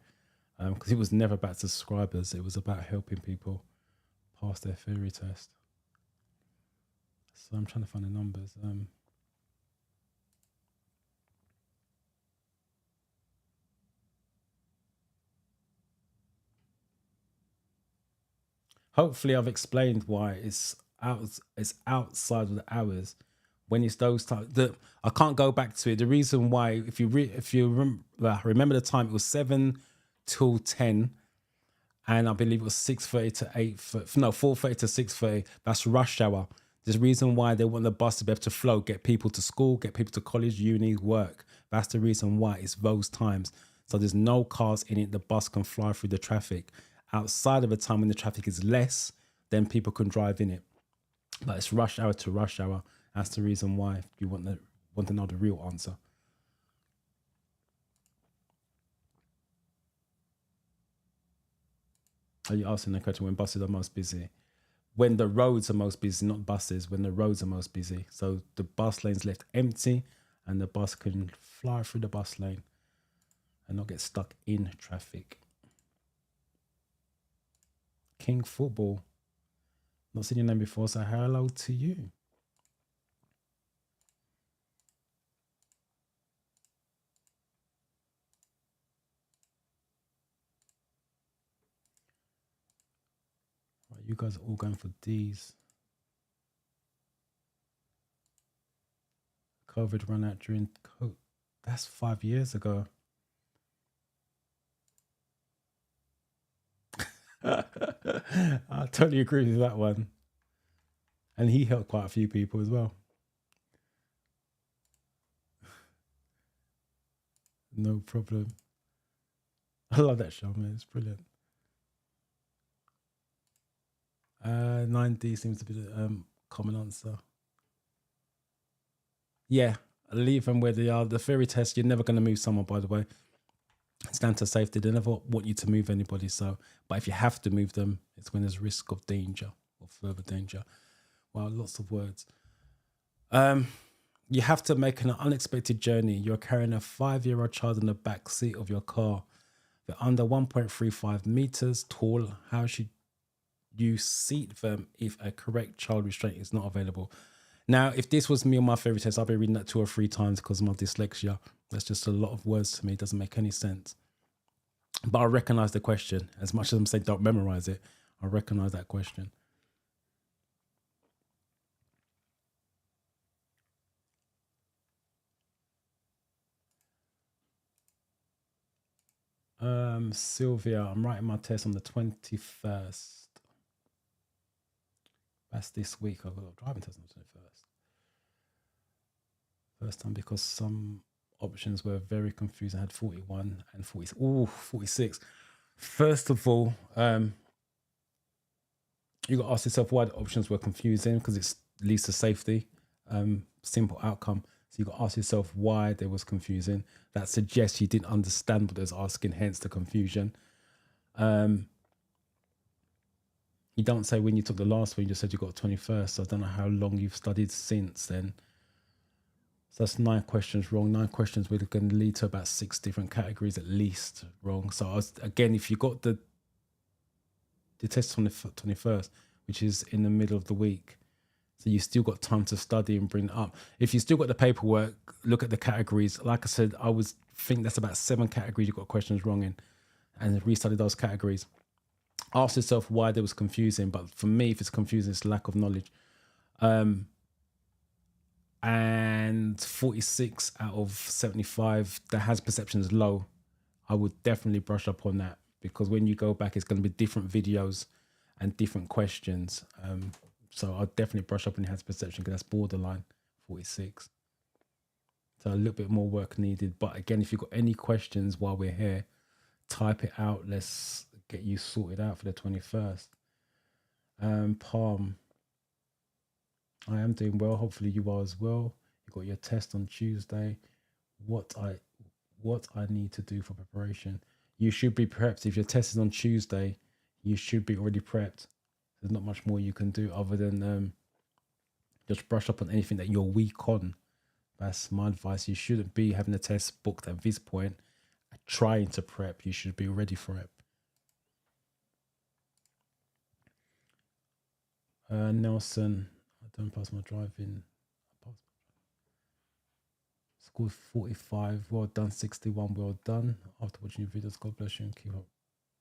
Because it was never about subscribers. It was about helping people pass their theory test. So I'm trying to find the numbers. Hopefully I've explained why it's outside of the hours. When it's those times that I can't go back to it. The reason why, if you remember the time, it was 7 till 10, and I believe it was 6:30 to 8. No, 4:30 to 6:30. That's rush hour. There's a reason why they want the bus to be able to flow, get people to school, get people to college, uni, work. That's the reason why it's those times. So there's no cars in it. The bus can fly through the traffic. Outside of a time when the traffic is less, then people can drive in it. But it's rush hour to rush hour. That's the reason why, if you want to know the real answer. Are you asking the question when buses are most busy? When the roads are most busy, not buses, when the roads are most busy. So the bus lane's left empty and the bus can fly through the bus lane and not get stuck in traffic. King Football. Not seen your name before, so hello to you. Right, you guys are all going for D's. COVID ran out during COVID. That's 5 years ago. I totally agree with that one. And he helped quite a few people as well. No problem. I love that show, man. It's brilliant. 9D seems to be the common answer. Yeah, leave them where they are. The theory test, you're never going to move someone, by the way. It's down to safety. They never want you to move anybody. So, but if you have to move them, it's when there's risk of danger or further danger. Wow, lots of words. You have to make an unexpected journey. You're carrying a 5-year-old child in the back seat of your car. They're under 1.35 meters tall. How should you seat them if a correct child restraint is not available? Now, if this was me on my theory test, I'll be reading that 2 or 3 times because of my dyslexia. That's just a lot of words to me. It doesn't make any sense. But I recognize the question. As much as I'm saying don't memorize it, I recognize that question. Sylvia, I'm writing my test on the 21st. That's this week. I've got a driving test on the 21st. First time, because some options were very confusing. I had 41 and 40. Oh, 46. First of all, you got to ask yourself why the options were confusing, because it's leads to safety. Simple outcome. So you got to ask yourself why they was confusing. That suggests you didn't understand what they was asking, hence the confusion. You don't say when you took the last one, you just said you got 21st. So I don't know how long you've studied since then. So that's 9 questions wrong. 9 questions would going to lead to about 6 different categories at least wrong. So again, if you got the test on the 21st, which is in the middle of the week. So you still got time to study and bring it up. If you still got the paperwork, look at the categories. Like I said, I think that's about 7 categories you got questions wrong in, and restudy those categories. Ask yourself why they was confusing. But for me, if it's confusing, it's lack of knowledge. And 46 out of 75 that has perceptions low, I would definitely brush up on that, because when you go back, it's going to be different videos and different questions. So I'll definitely brush up on the has perception, because that's borderline 46. So a little bit more work needed. But again, if you've got any questions while we're here, type it out. Let's get you sorted out for the 21st. Palm, I am doing well. Hopefully you are as well. You got your test on Tuesday. What I need to do for preparation. You should be prepped. If your test is on Tuesday, you should be already prepped. There's not much more you can do other than just brush up on anything that you're weak on. That's my advice. You shouldn't be having a test booked at this point, trying to prep. You should be ready for it. Nelson, I don't pass my driving. Scored 45. Well done. 61. Well done. After watching your videos, God bless you and keep up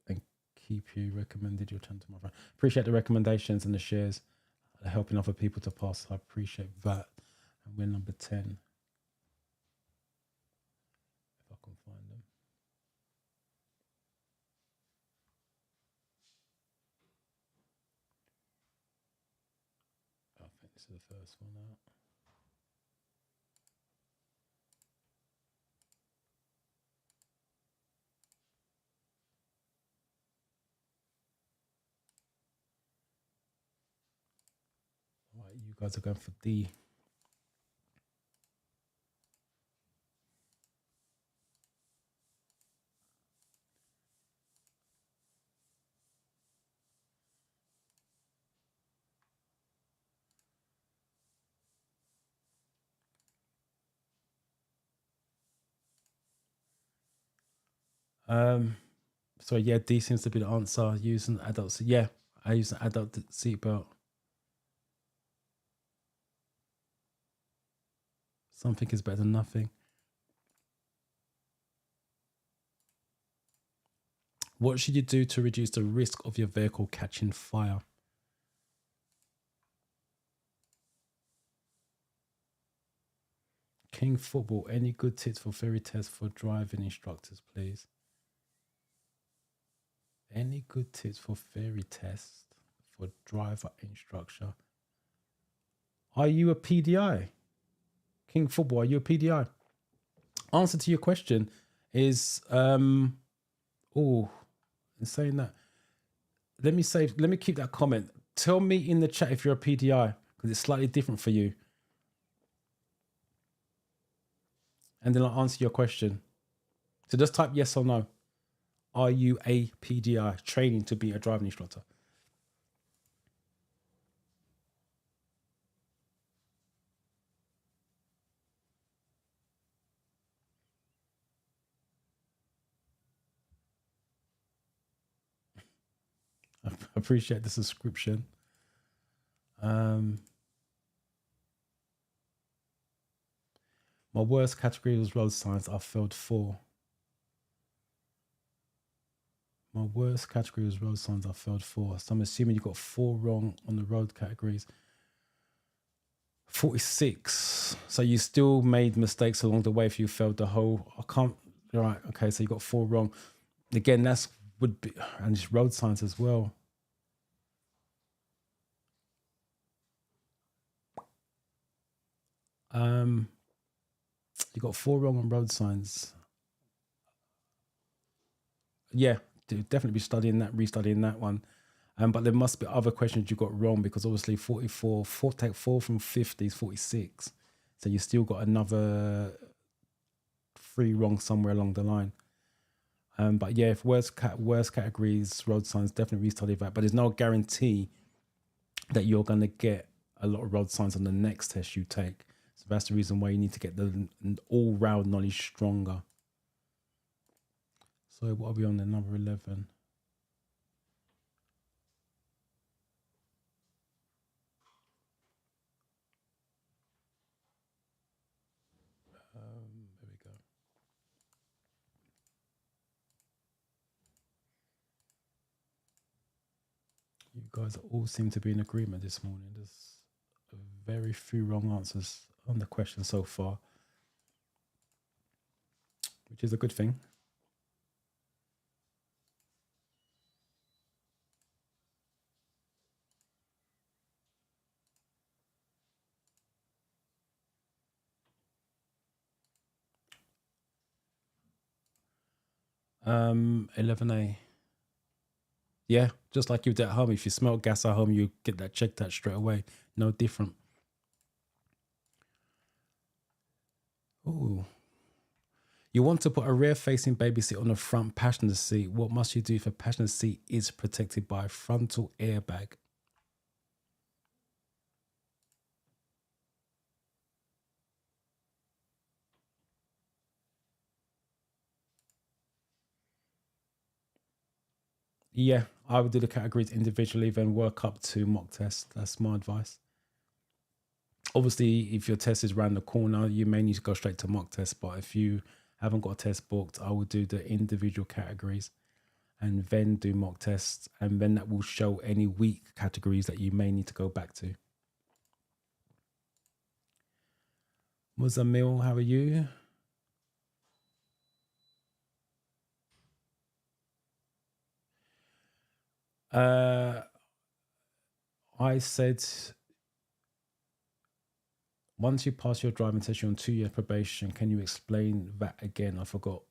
and keep you. Recommended your channel to my friend. Appreciate the recommendations and the shares, helping other people to pass. I appreciate that. And we're number 10. If I can find them. I think this is the first one out. Right, you guys are going for D. So yeah, D seems to be the answer. Using adults. Yeah, I use an adult seatbelt. Something is better than nothing. What should you do to reduce the risk of your vehicle catching fire? King Football, any good tips for theory tests for driving instructors, please? Any good tips for theory tests for driver instructor? Are you a PDI? King Football, are you a PDI? Answer to your question is, in saying that, let me keep that comment. Tell me in the chat if you're a PDI, because it's slightly different for you. And then I'll answer your question. So just type yes or no. Are you a PDI, training to be a driving instructor? I appreciate the subscription. My worst category was road signs. I failed 4. My worst category was road signs. I failed 4. So I'm assuming you got 4 wrong on the road categories. 46. So you still made mistakes along the way if you failed the whole. I can't. Right. Okay. So you got 4 wrong. Again, that's would be, and it's road signs as well. You got 4 wrong on road signs. Yeah, definitely be studying that, restudying that one. But there must be other questions you got wrong, because obviously 44, take 4 from 50 is 46. So you still got another 3 wrong somewhere along the line. But yeah, if worst categories, road signs, definitely restudy that. But there's no guarantee that you're going to get a lot of road signs on the next test you take. So that's the reason why you need to get the all-round knowledge stronger. So what are we on the number 11? You guys all seem to be in agreement this morning. There's very few wrong answers on the question so far, which is a good thing. Um, 11A. Yeah, just like you did at home. If you smell gas at home, you get that checked out straight away. No different. Ooh. You want to put a rear-facing baby seat on the front passenger seat. What must you do if a passenger seat is protected by a frontal airbag? Yeah, I would do the categories individually, then work up to mock test. That's my advice. Obviously, if your test is around the corner, you may need to go straight to mock test. But if you haven't got a test booked, I would do the individual categories and then do mock tests. And then that will show any weak categories that you may need to go back to. Muzamil, how are you? I said once you pass your driving test, you're on 2-year probation. Can you explain that again? I forgot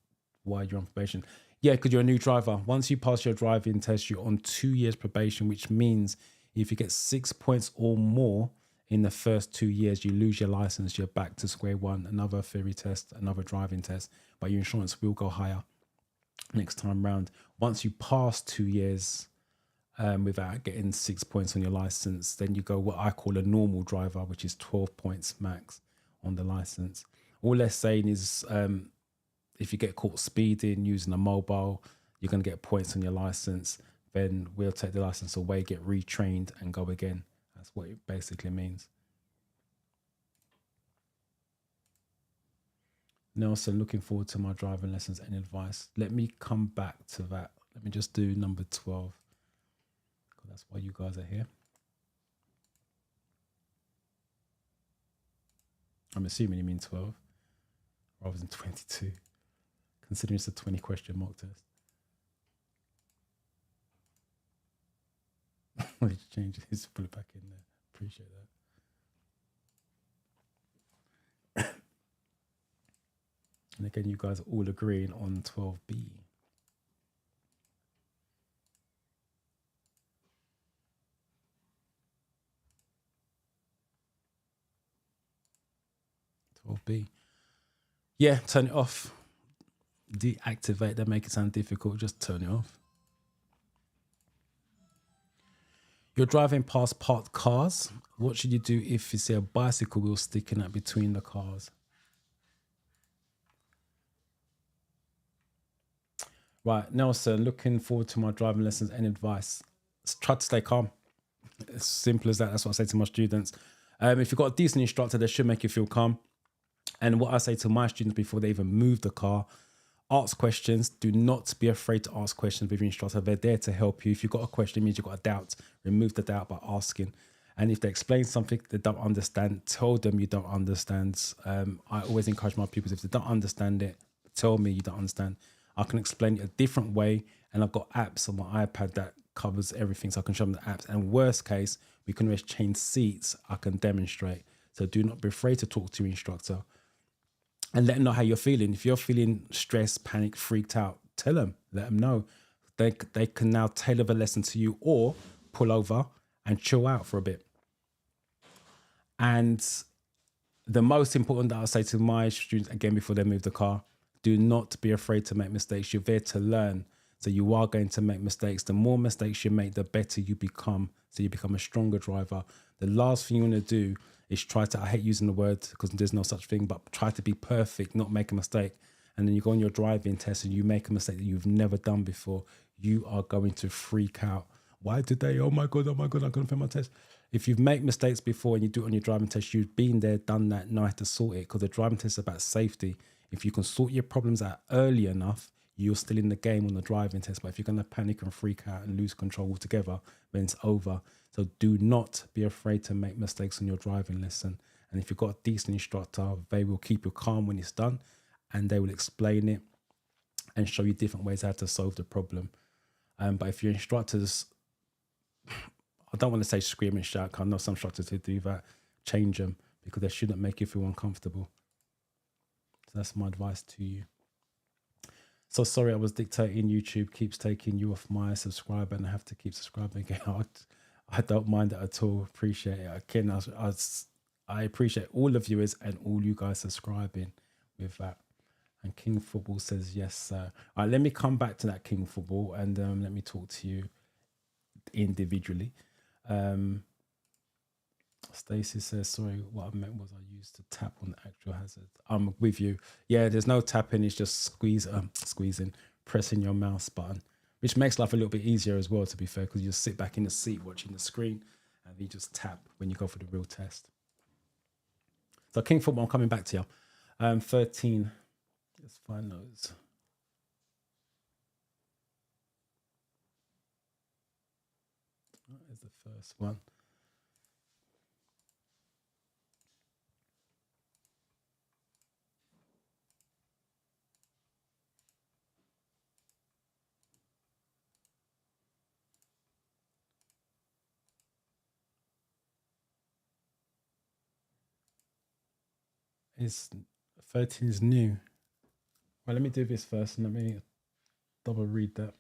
why you're on probation. Yeah, because you're a new driver. Once you pass your driving test, you're on 2 years probation, which means if you get 6 points or more in the first 2 years, you lose your license. You're back to square one, another theory test, another driving test, but your insurance will go higher next time round. Once you pass 2 years without getting 6 points on your license, then you go what I call a normal driver, which is 12 points max on the license. All they're saying is if you get caught speeding using a mobile, you're going to get points on your license. Then we'll take the license away, get retrained, and go again. That's what it basically means. Nelson, looking forward to my driving lessons and advice. Let me come back to that. Let me just do number 12. That's why you guys are here. I'm assuming you mean 12 rather than 22, considering it's a 20 question mock test. Let's change it. Put it back in there. Appreciate that. And again, you guys are all agreeing on 12B. 12B. Yeah, turn it off. Deactivate that, make it sound difficult. Just turn it off. You're driving past parked cars. What should you do if you see a bicycle wheel sticking out between the cars? Right, Nelson, looking forward to my driving lessons and advice. Try to stay calm. As simple as that. That's what I say to my students. If you've got a decent instructor, they should make you feel calm. And what I say to my students before they even move the car, ask questions. Do not be afraid to ask questions with your instructor. They're there to help you. If you've got a question, it means you've got a doubt. Remove the doubt by asking. And if they explain something they don't understand, tell them you don't understand. I always encourage my pupils, if they don't understand it, tell me you don't understand. I can explain it a different way. And I've got apps on my iPad that covers everything. So I can show them the apps. And worst case, we can always change seats. I can demonstrate. So do not be afraid to talk to your instructor. And let them know how you're feeling. If you're feeling stressed, panic, freaked out, tell them, let them know. They can now tailor the lesson to you or pull over and chill out for a bit. And the most important that I say to my students, again, before they move the car, do not be afraid to make mistakes. You're there to learn. So you are going to make mistakes. The more mistakes you make, the better you become. So you become a stronger driver. The last thing you want to do is try to, I hate using the word because there's no such thing, but try to be perfect, not make a mistake. And then you go on your driving test and you make a mistake that you've never done before. You are going to freak out. Why today? Oh my God, I'm going to fail my test. If you've made mistakes before and you do it on your driving test, you've been there, done that, know how to sort it, because the driving test is about safety. If you can sort your problems out early enough, you're still in the game on the driving test. But if you're going to panic and freak out and lose control altogether, then it's over. So do not be afraid to make mistakes on your driving lesson. And if you've got a decent instructor, they will keep you calm when it's done, and they will explain it and show you different ways how to solve the problem. But if your instructors, I don't want to say scream and shout, 'cause I know some instructors who do that, change them, because they shouldn't make you feel uncomfortable. So that's my advice to you. So sorry, I was dictating. YouTube keeps taking you off my subscriber, and I have to keep subscribing again. I don't mind it at all. Appreciate it. Again, I appreciate all the viewers and all you guys subscribing with that. And King Football says yes, sir. All right, let me come back to that, King Football, and let me talk to you individually. Stacey says, sorry, what I meant was I used to tap on the actual hazard. I'm with you. Yeah, there's no tapping. It's just squeezing, pressing your mouse button, which makes life a little bit easier as well, to be fair, because you just sit back in the seat watching the screen and you just tap when you go for the real test. So King Football, I'm coming back to you. 13. Let's find those. That is the first one. Is 13 is new. Well, let me do this first and let me double read that.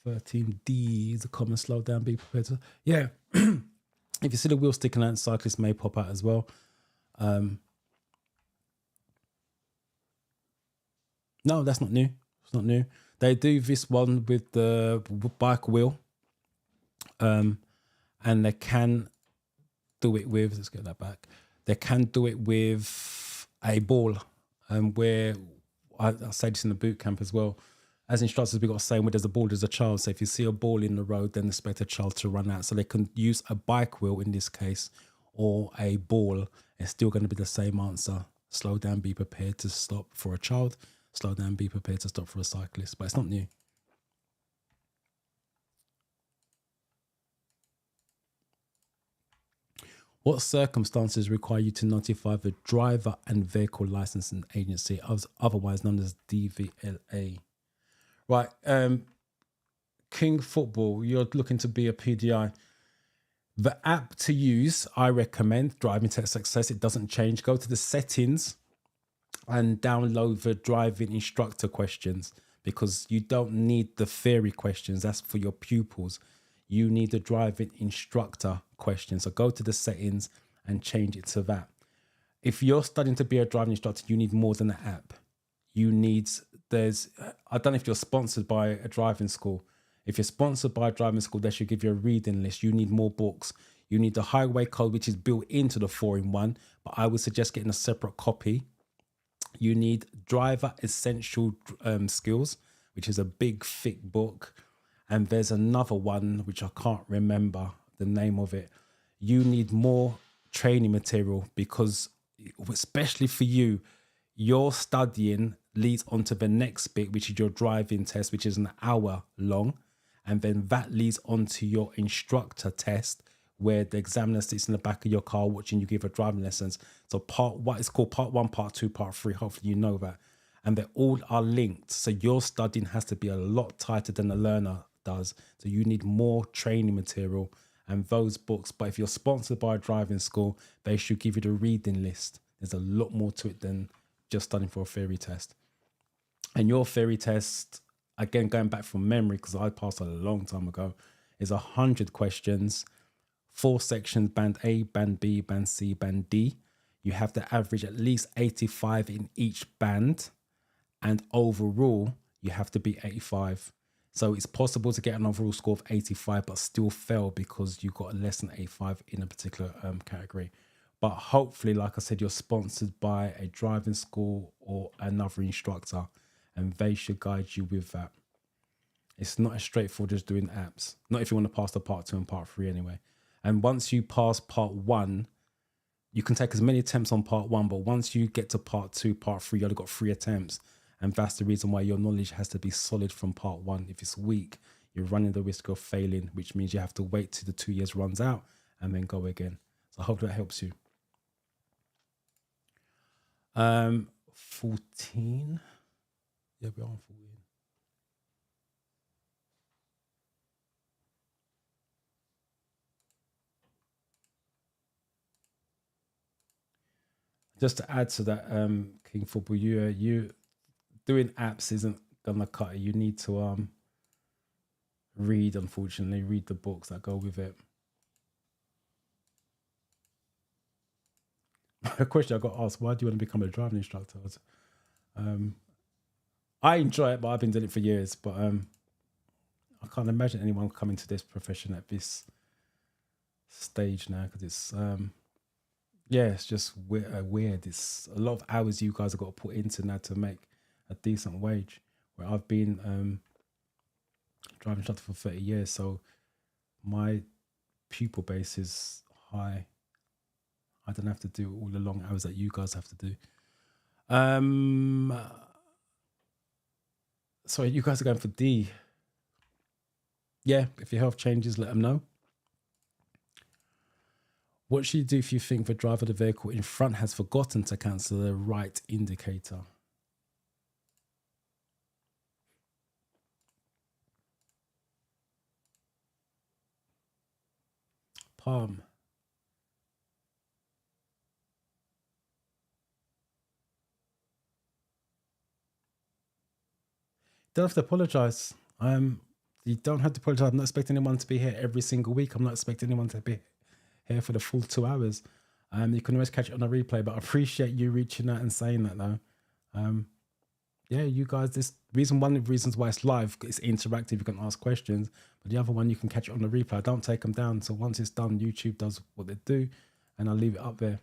$13D is a common slowdown. Be prepared to, yeah. If you see the wheel sticking out, cyclists may pop out as well. No, that's not new. It's not new. They do this one with the bike wheel, and they can do it with. Let's get that back. They can do it with a ball, where I say this in the boot camp as well. As instructors, we've got a saying, where there's a ball, there's a child. So if you see a ball in the road, then expect a child to run out. So they can use a bike wheel in this case, or a ball. It's still going to be the same answer. Slow down, be prepared to stop for a child. Slow down, be prepared to stop for a cyclist. But it's not new. What circumstances require you to notify the driver and vehicle licensing agency, otherwise known as DVLA? Right, King Football, you're looking to be a PDI. The app to use, I recommend Driving Test Success. It doesn't change. Go to the settings and download the driving instructor questions, because you don't need the theory questions. That's for your pupils. You need the driving instructor questions. So go to the settings and change it to that. If you're studying to be a driving instructor, you need more than an app. You need, I don't know if you're sponsored by a driving school. If you're sponsored by a driving school, they should give you a reading list. You need more books. You need the highway code, which is built into the 4-in-1, but I would suggest getting a separate copy. You need driver essential skills, which is a big, thick book. And there's another one, which I can't remember the name of it. You need more training material, because especially for you, your studying leads on to the next bit, which is your driving test, which is an hour long. And then that leads on to your instructor test, where the examiner sits in the back of your car watching you give a driving lessons. So what is called part 1, part 2, part 3, hopefully you know that. And they all are linked. So your studying has to be a lot tighter than the learner does. So you need more training material and those books. But if you're sponsored by a driving school, they should give you the reading list. There's a lot more to it than just studying for a theory test. And your theory test, again, going back from memory, because I passed a long time ago, is 100 questions, 4 sections, band A, band B, band C, band D. You have to average at least 85 in each band. And overall, you have to be 85. So it's possible to get an overall score of 85, but still fail because you got less than 85 in a particular category. But hopefully, like I said, you're sponsored by a driving school or another instructor, and they should guide you with that. It's not as straightforward as doing apps. Not if you want to pass the part 2 and part 3 anyway. And once you pass part 1, you can take as many attempts on part 1, but once you get to part 2, part 3, you only got 3 attempts. And that's the reason why your knowledge has to be solid from part 1. If it's weak, you're running the risk of failing, which means you have to wait till the 2 years runs out and then go again. So I hope that helps you. 14. Yeah, we're on 14. Just to add to that, King Football, you doing apps isn't gonna cut it. You need to read, unfortunately, read the books that go with it. A question I got asked: why do you want to become a driving instructor? I enjoy it, but I've been doing it for years. But I can't imagine anyone coming to this profession at this stage now, because it's yeah, it's just weird. It's a lot of hours you guys have got to put into now to make a decent wage. Where I've been driving instructor for 30 years, so my pupil base is high. I don't have to do all the long hours that you guys have to do. Sorry, you guys are going for D. Yeah, if your health changes, let them know. What should you do if you think the driver of the vehicle in front has forgotten to cancel the right indicator? Palm. Don't have to apologize. You don't have to apologize. I'm not expecting anyone to be here every single week. I'm not expecting anyone to be here for the full 2 hours. You can always catch it on a replay, but I appreciate you reaching out and saying that though. Yeah, you guys, one of the reasons why it's live, it's interactive, you can ask questions, but the other one, you can catch it on the replay. I don't take them down. So once it's done, YouTube does what they do, and I'll leave it up there.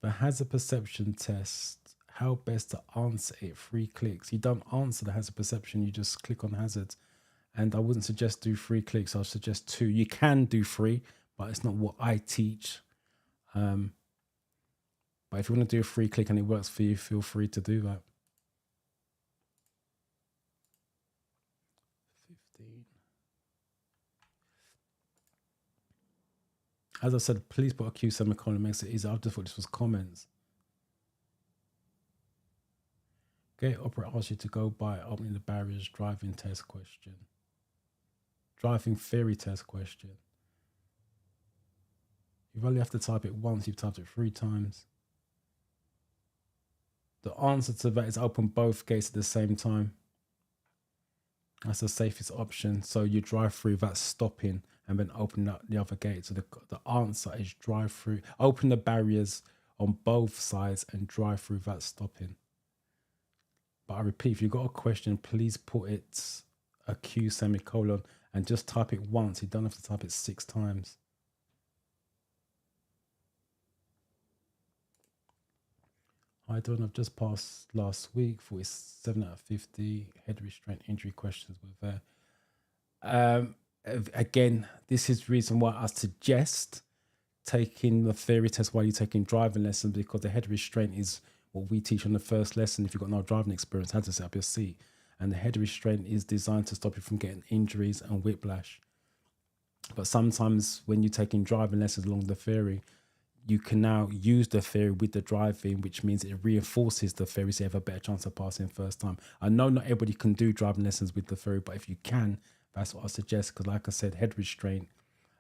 The hazard perception test, how best to answer it? 3 clicks. You don't answer the hazard perception, you just click on hazards. And I wouldn't suggest do 3 clicks. I'll suggest 2. You can do 3, but it's not what I teach. But if you want to do a 3 click and it works for you, feel free to do that. 15. As I said, please put a Q semicolon, it makes it easier. I just thought this was comments. Gate operator asks you to go by opening the barriers. Driving test question. Driving theory test question. You only have to type it once. You've typed it 3 times. The answer to that is open both gates at the same time. That's the safest option. So you drive through that stopping and then open up the other gate. So the answer is drive through, open the barriers on both sides and drive through that stopping. But I repeat, if you've got a question, please put it a Q semicolon and just type it once. You don't have to type it 6 times. I don't know, I've just passed last week, 47 out of 50 head restraint injury questions were there. Again, this is the reason why I suggest taking the theory test while you're taking driving lessons, because the head restraint is what we teach on the first lesson. If you've got no driving experience, how to set up your seat. And the head restraint is designed to stop you from getting injuries and whiplash. But sometimes when you're taking driving lessons along the theory, you can now use the theory with the driving, which means it reinforces the theory, so you have a better chance of passing first time. I know not everybody can do driving lessons with the theory, but if you can, that's what I suggest. Because like I said, head restraint,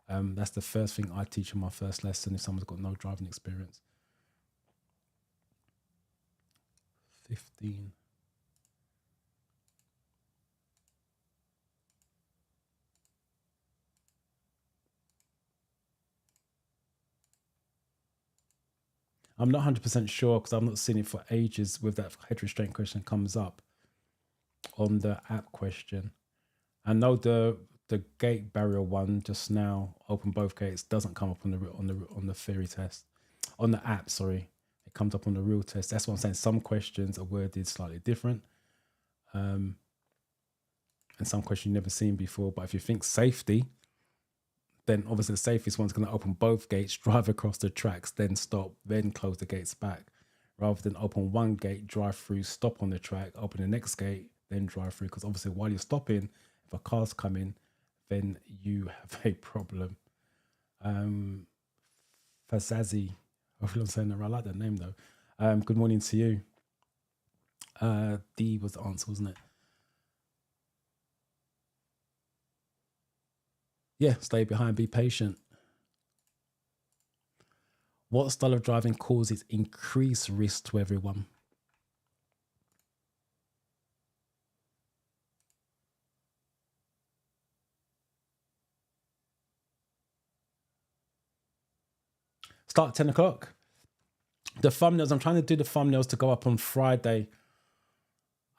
that's the first thing I teach in my first lesson if someone's got no driving experience. 15. I'm not 100% sure because I've not seen it for ages with that head restraint question comes up on the app question. I know the gate barrier one just now, open both gates, doesn't come up on the theory test. On the app, sorry. it comes up on the real test. That's what I'm saying. Some questions are worded slightly different. And some questions you've never seen before. But if you think safety, then obviously the safest one's going to open both gates, drive across the tracks, then stop, then close the gates back, rather than open one gate, drive through, stop on the track, open the next gate, then drive through. Because obviously while you're stopping, if a car's coming, then you have a problem. Fazazi, hopefully I'm saying that right. I like that name though. Good morning to you. D was the answer, wasn't it? Yeah, stay behind, be patient. What style of driving causes increased risk to everyone? Start at 10 o'clock. The thumbnails, I'm trying to do the thumbnails to go up on Friday.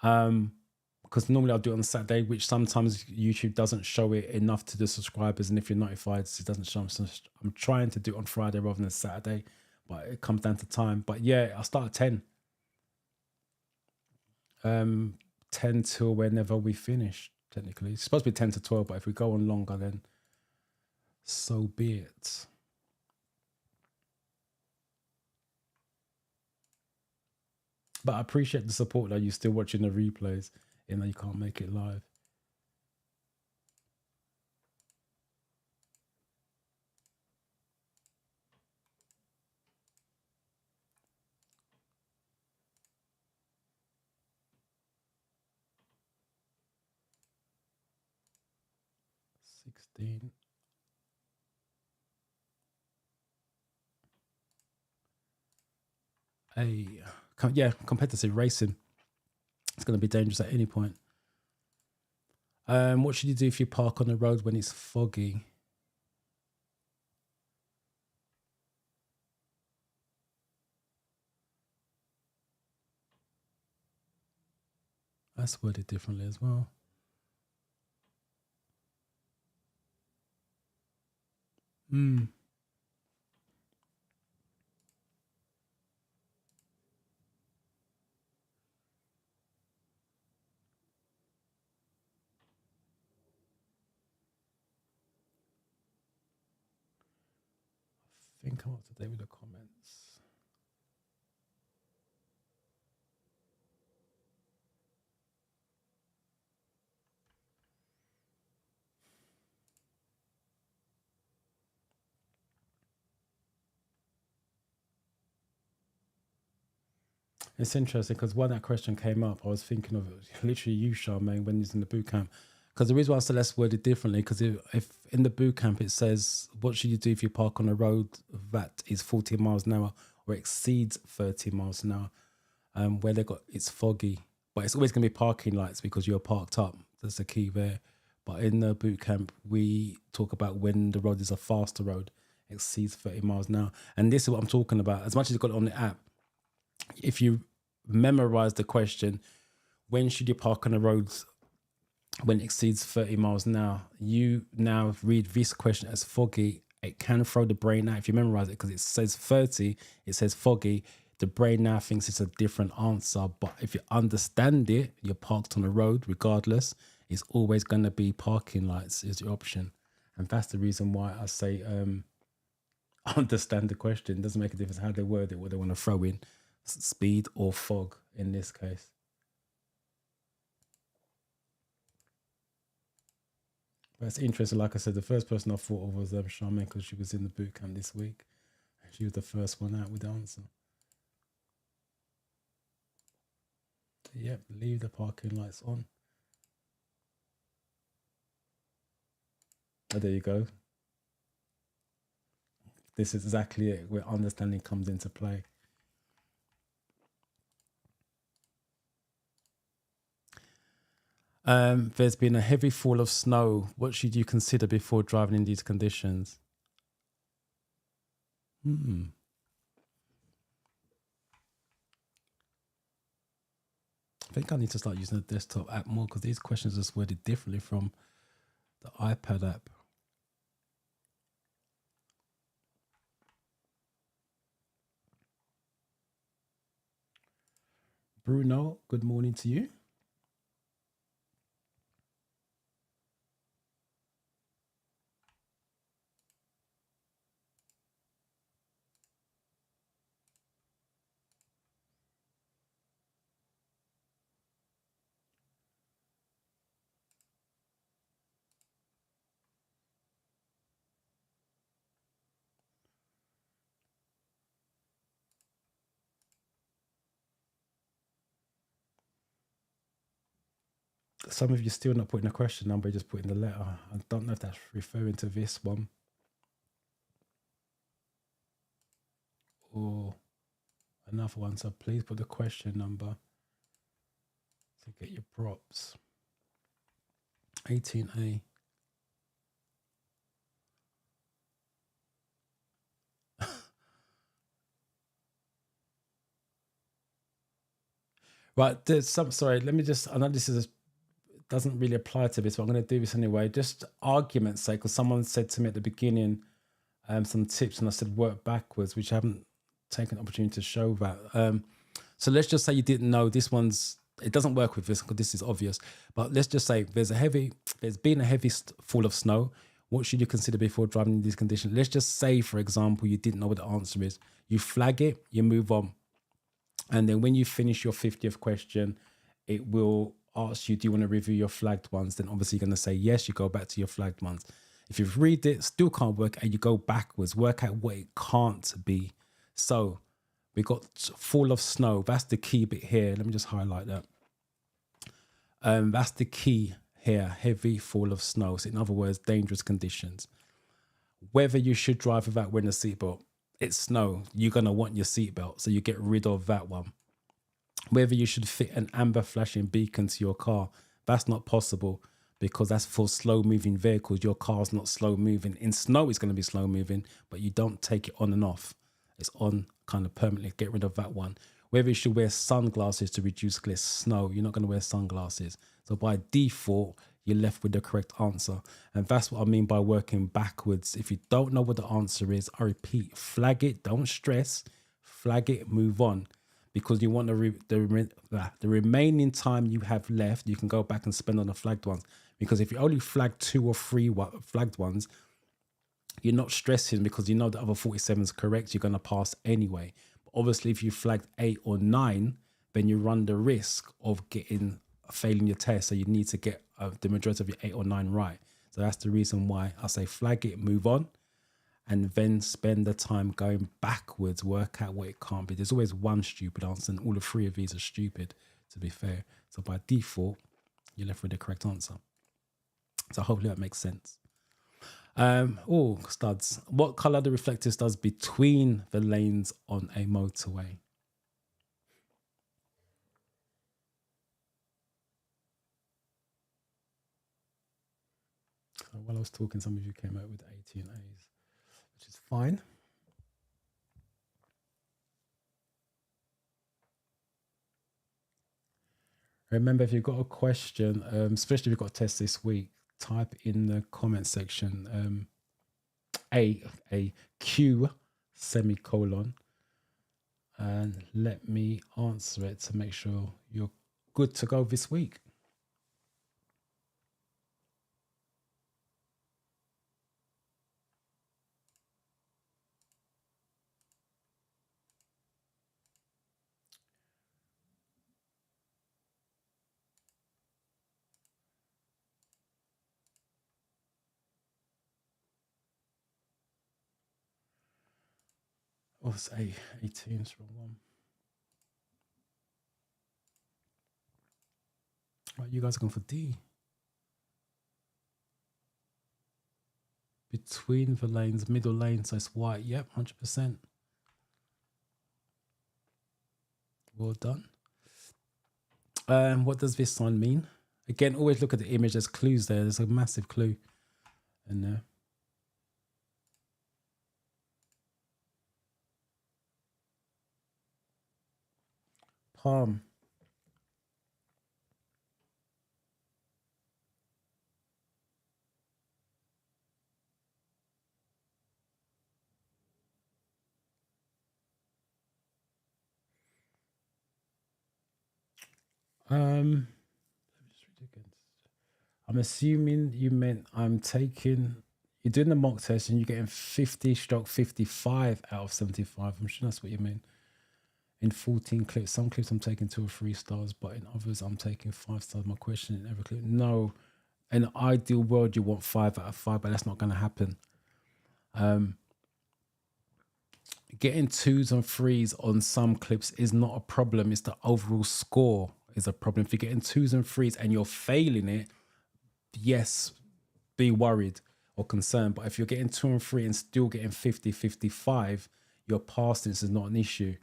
Because normally I'll do it on Saturday, which sometimes YouTube doesn't show it enough to the subscribers. And if you're notified, it doesn't show. So I'm trying to do it on Friday rather than Saturday, but it comes down to time. But yeah, I'll start at 10. 10 till whenever we finish, technically. It's supposed to be 10 to 12, but if we go on longer, then so be it. But I appreciate the support that you're still watching the replays, even though you can't make it live. $16. Competitive racing. It's going to be dangerous at any point. What should you do if you park on the road when it's foggy? That's worded differently as well. I think I'm up to date with the comments. It's interesting because when that question came up, I was thinking of literally you, Charmaine, when he's in the boot camp. Because the reason why I said let's word it differently, because if in the boot camp it says, what should you do if you park on a road that is 40 miles an hour or exceeds 30 miles an hour, where it's foggy, but it's always going to be parking lights because you're parked up. That's the key there. But in the boot camp, we talk about when the road is a faster road, exceeds 30 miles an hour. And this is what I'm talking about. As much as you've got it on the app, if you memorize the question, when should you park on the roads when it exceeds 30 miles an hour, you now read this question as foggy. It can throw the brain out if you memorize it, because it says 30, it says foggy. The brain now thinks it's a different answer, but if you understand it, you're parked on the road regardless. It's always going to be parking lights is your option. And that's the reason why I say understand the question. It doesn't make a difference how they word it, what they want to throw in, speed or fog in this case. But it's interesting. Like I said, the first person I thought of was Charmaine, because she was in the boot camp this week. She was the first one out with the answer. Yep, leave the parking lights on. Oh, there you go. This is exactly it, where understanding comes into play. There's been a heavy fall of snow. What should you consider before driving in these conditions? I think I need to start using the desktop app more, because these questions are worded differently from the iPad app. Bruno, good morning to you. Some of you still not putting a question number, just putting the letter. I don't know if that's referring to this one or another one. So please put the question number to get your props. 18A. Right, there's some. Sorry, let me just. I know this doesn't really apply to this, but I'm going to do this anyway. Just argument's sake, because someone said to me at the beginning, some tips, and I said work backwards, which I haven't taken the opportunity to show that. So let's just say you didn't know this one's. It doesn't work with this because this is obvious. But let's just say there's been a heavy fall of snow. What should you consider before driving in these conditions? Let's just say, for example, you didn't know what the answer is. You flag it, you move on. And then when you finish your 50th question, it will ask you, do you want to review your flagged ones? Then obviously you're going to say yes, you go back to your flagged ones. If you read it, still can't work, and you go backwards, work out what it can't be. So we got fall of snow. That's the key bit here. Let me just highlight that. That's the key here, heavy fall of snow. So in other words, dangerous conditions. Whether you should drive without wearing a seatbelt. It's snow. You're going to want your seatbelt, so you get rid of that one. Whether you should fit an amber flashing beacon to your car, that's not possible because that's for slow moving vehicles. Your car's not slow moving. In snow, it's going to be slow moving, but you don't take it on and off. It's on kind of permanently. Get rid of that one. Whether you should wear sunglasses to reduce snow, you're not going to wear sunglasses. So by default, you're left with the correct answer. And that's what I mean by working backwards. If you don't know what the answer is, I repeat, flag it, don't stress, flag it, move on. Because you want the remaining time you have left, you can go back and spend on the flagged ones. Because if you only flag 2 or 3 flagged ones, you're not stressing because you know the other 47 is correct. You're going to pass anyway. But obviously, if you flagged 8 or 9, then you run the risk of failing your test. So you need to get the majority of your 8 or 9 right. So that's the reason why I say flag it, move on, and then spend the time going backwards, work out what it can't be. There's always one stupid answer, and all the 3 of these are stupid, to be fair. So by default, you're left with the correct answer. So hopefully that makes sense. Studs. What color the reflectors does between the lanes on a motorway? So while I was talking, some of you came out with 18 A's, which is fine. Remember, if you've got a question, especially if you've got a test this week, type in the comment section a Q semicolon and let me answer it to make sure you're good to go this week. Oh, it's 18, it's wrong one. Right, you guys are going for D. Between the lanes, middle lane, so it's white. Yep, 100%. Well done. What does this sign mean? Again, always look at the image. There's clues there. There's a massive clue in there. Palm. Um, I'm assuming you meant you're doing the mock test and you're getting 50/55 out of 75. I'm sure that's what you mean. In 14 clips, some clips I'm taking 2 or 3 stars, but in others I'm taking 5 stars. My question in every clip, no. In an ideal world, you want 5 out of 5, but that's not going to happen. Getting 2s and 3s on some clips is not a problem. It's the overall score is a problem. If you're getting 2s and 3s and you're failing it, yes, be worried or concerned. But if you're getting 2 and 3 and still getting 50/55, your passing is not an issue.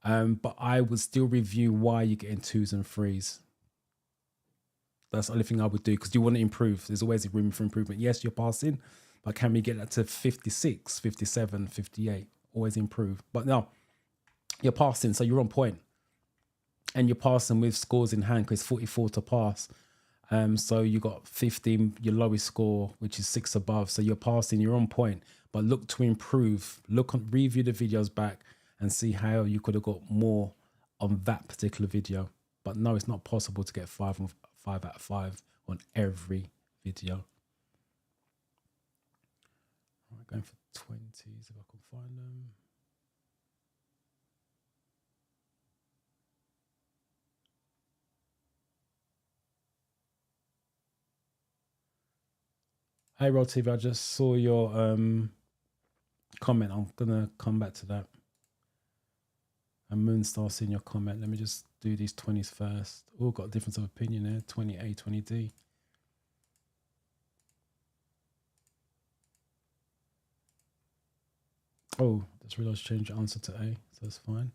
But I would still review why you're getting 2s and 3s. That's the only thing I would do, because you want to improve. There's always room for improvement. Yes, you're passing, but can we get that to 56, 57, 58? Always improve. But no, you're passing, so you're on point. And you're passing with scores in hand, because it's 44 to pass. So you got 15, your lowest score, which is 6 above. So you're passing, you're on point. But look to improve. Review the videos back and see how you could have got more on that particular video. But no, it's not possible to get 5 out of 5 on every video. All right, going for 20s if I can find them. Hey, Rod TV, I just saw your comment. I'm going to come back to that. And Moonstar, seeing your comment. Let me just do these 20s first. All got a difference of opinion there. 20A, 20D. Oh, just realized change the answer to A, so that's fine.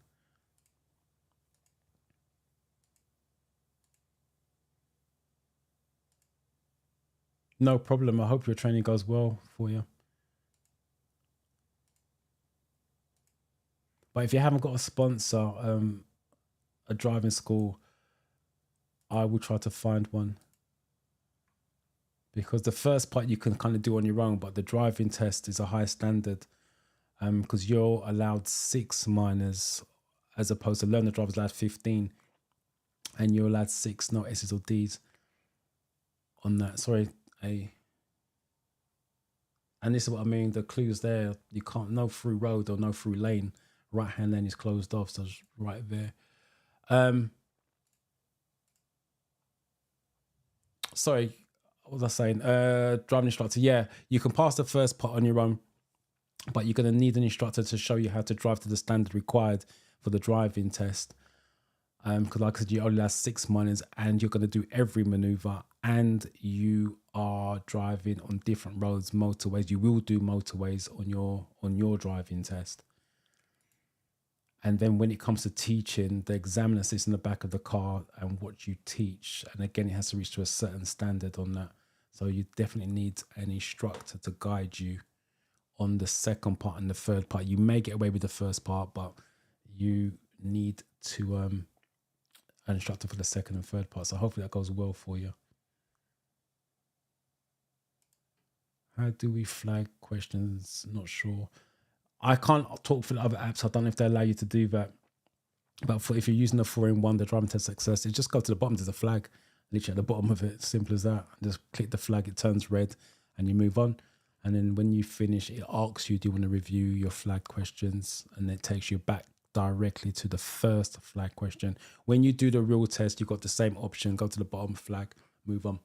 No problem. I hope your training goes well for you. But if you haven't got a sponsor, a driving school, I will try to find one. Because the first part you can kind of do on your own, but the driving test is a high standard. Because you're allowed 6 minors, as opposed to learner drivers allowed 15. And you're allowed 6, no S's or D's on that. Sorry, A. And this is what I mean, the clues there, you can't, no through road or no through lane. Right hand lane is closed off, so it's right there. Sorry, what was I saying? Driving instructor, yeah, you can pass the first part on your own, but you're going to need an instructor to show you how to drive to the standard required for the driving test. Because like I said, you only have 6 minors and you're going to do every maneuver, and you are driving on different roads, motorways. You will do motorways on your driving test. And then when it comes to teaching, the examiner sits in the back of the car and what you teach. And again, it has to reach to a certain standard on that. So you definitely need an instructor to guide you on the second part and the third part. You may get away with the first part, but you need to an instructor for the second and third part. So hopefully that goes well for you. How do we flag questions? Not sure. I can't talk for the other apps. I don't know if they allow you to do that. But if you're using the 4-in-1, the driving test success, it just go to the bottom. There's a flag, literally at the bottom of it. Simple as that. Just click the flag, it turns red, and you move on. And then when you finish, it asks you, do you want to review your flag questions? And it takes you back directly to the first flag question. When you do the real test, you've got the same option. Go to the bottom flag, move on.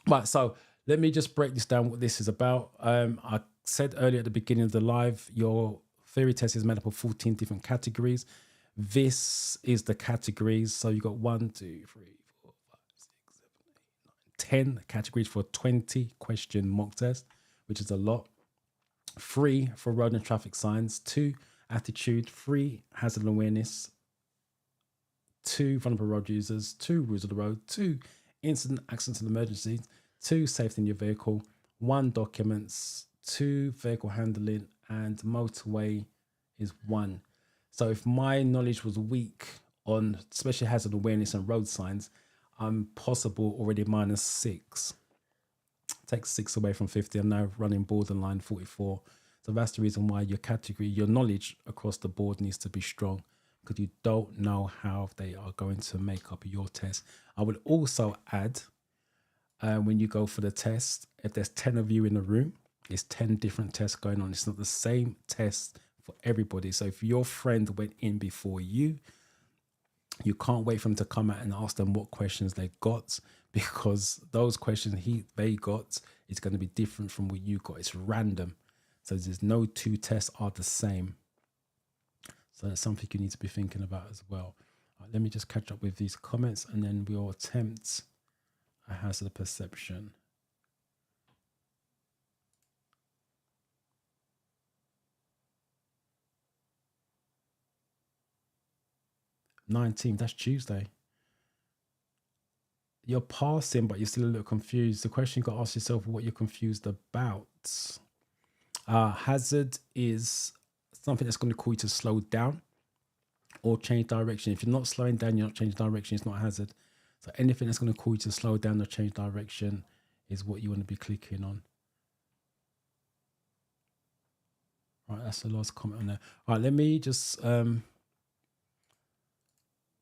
Right, so let me just break this down, what this is about. I said earlier at the beginning of the live, your theory test is made up of 14 different categories. This is the categories. So you've got 1, 2, 3, 4, 5, 6, 7, 8, 9, 10 categories for a 20 question mock test, which is a lot. 3 for road and traffic signs, 2 attitude, 3 hazard awareness, 2 vulnerable road users, 2 rules of the road, 2 incident, accidents and emergencies, 2 safety in your vehicle, 1 documents, 2 vehicle handling, and motorway is 1. So if my knowledge was weak on especially hazard awareness and road signs, I'm possible already -6. Take 6 away from 50. I'm now running borderline 44. So that's the reason why your category, your knowledge across the board needs to be strong. because you don't know how they are going to make up your test. I would also add, when you go for the test, if there's 10 of you in the room, it's 10 different tests going on. It's not the same test for everybody. So if your friend went in before you can't wait for them to come out and ask them what questions they got, because those questions they got is going to be different from what you got. It's random. So there's no two tests are the same. So that's something you need to be thinking about as well. Let me just catch up with these comments and then we'll attempt a hazard perception. 19th, that's Tuesday. You're passing, but you're still a little confused. The question you got to ask yourself what you're confused about. Hazard is something that's going to call you to slow down or change direction. If you're not slowing down, you're not changing direction, it's not a hazard. So anything that's going to call you to slow down or change direction is what you want to be clicking on. Right, that's the last comment on there. All right, let me just,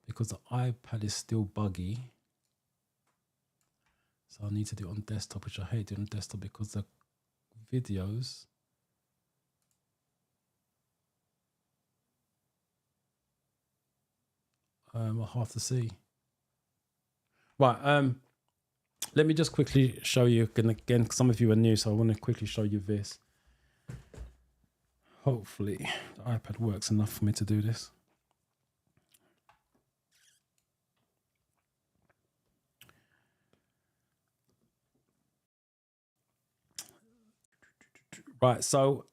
because the iPad is still buggy, so I need to do it on desktop, which I hate doing on desktop because the videos are hard to see. Right, let me just quickly show you again. Some of you are new, so I want to quickly show you this. Hopefully the iPad works enough for me to do this. Right, so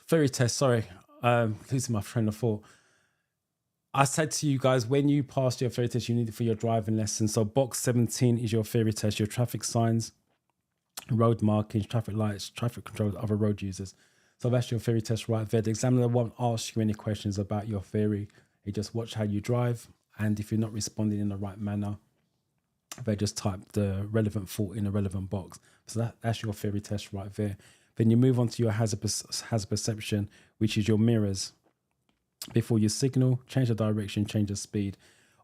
theory test, sorry, losing my train of thought. I said to you guys, when you passed your theory test, you need it for your driving lesson. So box 17 is your theory test, your traffic signs, road markings, traffic lights, traffic controls, other road users. So that's your theory test right there. The examiner won't ask you any questions about your theory. He just watch how you drive. And if you're not responding in the right manner, they just type the relevant fault in a relevant box. So that's your theory test right there. Then you move on to your hazard perception, which is your mirrors. Before you signal, change the direction, change the speed.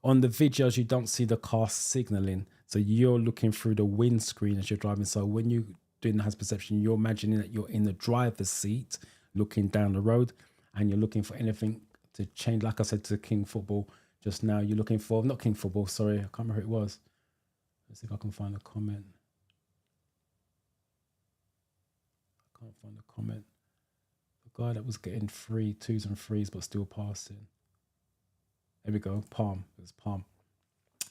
On the videos, you don't see the car signaling. So you're looking through the windscreen as you're driving. So when you're doing the hazard perception, you're imagining that you're in the driver's seat looking down the road and you're looking for anything to change. Like I said to King Football just now, you're looking for, not King Football, sorry, I can't remember who it was. Let's see if I can find a comment. I can't find a comment. The guy that was getting 3 2s and 3s but still passing. There we go, Palm. It was Palm.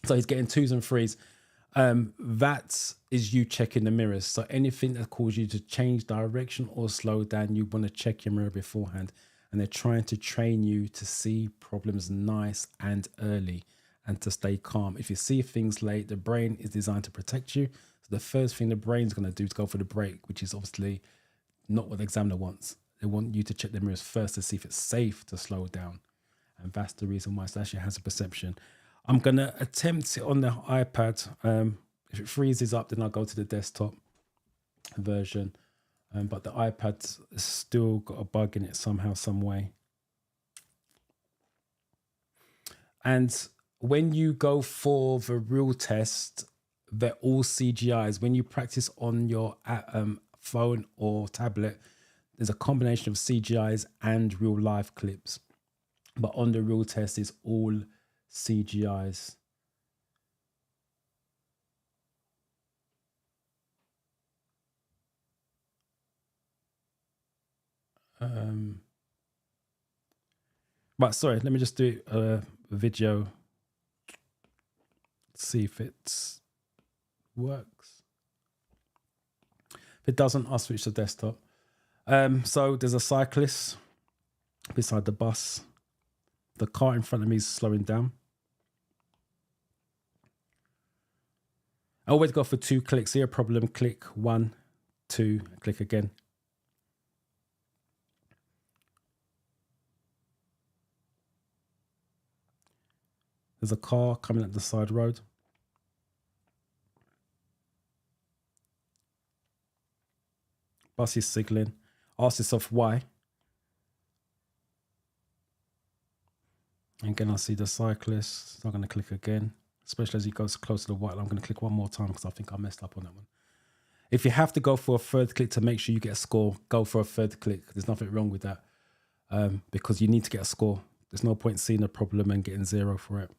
So he's getting 2s and 3s. That is you checking the mirrors. So anything that calls you to change direction or slow down, you want to check your mirror beforehand. And they're trying to train you to see problems nice and early and to stay calm. If you see things late, the brain is designed to protect you. So the first thing the brain's going to do is go for the brake, which is obviously not what the examiner wants. They want you to check the mirrors first to see if it's safe to slow down. And that's the reason why it actually has a perception. I'm going to attempt it on the iPad. If it freezes up, then I'll go to the desktop version. But the iPad has still got a bug in it somehow, some way. And when you go for the real test, they're all CGIs. When you practice on your phone or tablet, there's a combination of CGIs and real life clips. But on the real test, it's all CGIs. Right, sorry, let me just do a video. See if it works. If it doesn't, I'll switch to desktop. So there's a cyclist beside the bus. The car in front of me is slowing down. I always go for 2 clicks. Here, problem, click 1, 2, click again. There's a car coming up the side road. Bus is signaling. Ask yourself why. Again, I see the cyclist. So I'm going to click again, especially as he goes close to the white line. I'm going to click one more time because I think I messed up on that one. If you have to go for a third click to make sure you get a score, go for a third click. There's nothing wrong with that because you need to get a score. There's no point seeing a problem and getting 0 for it.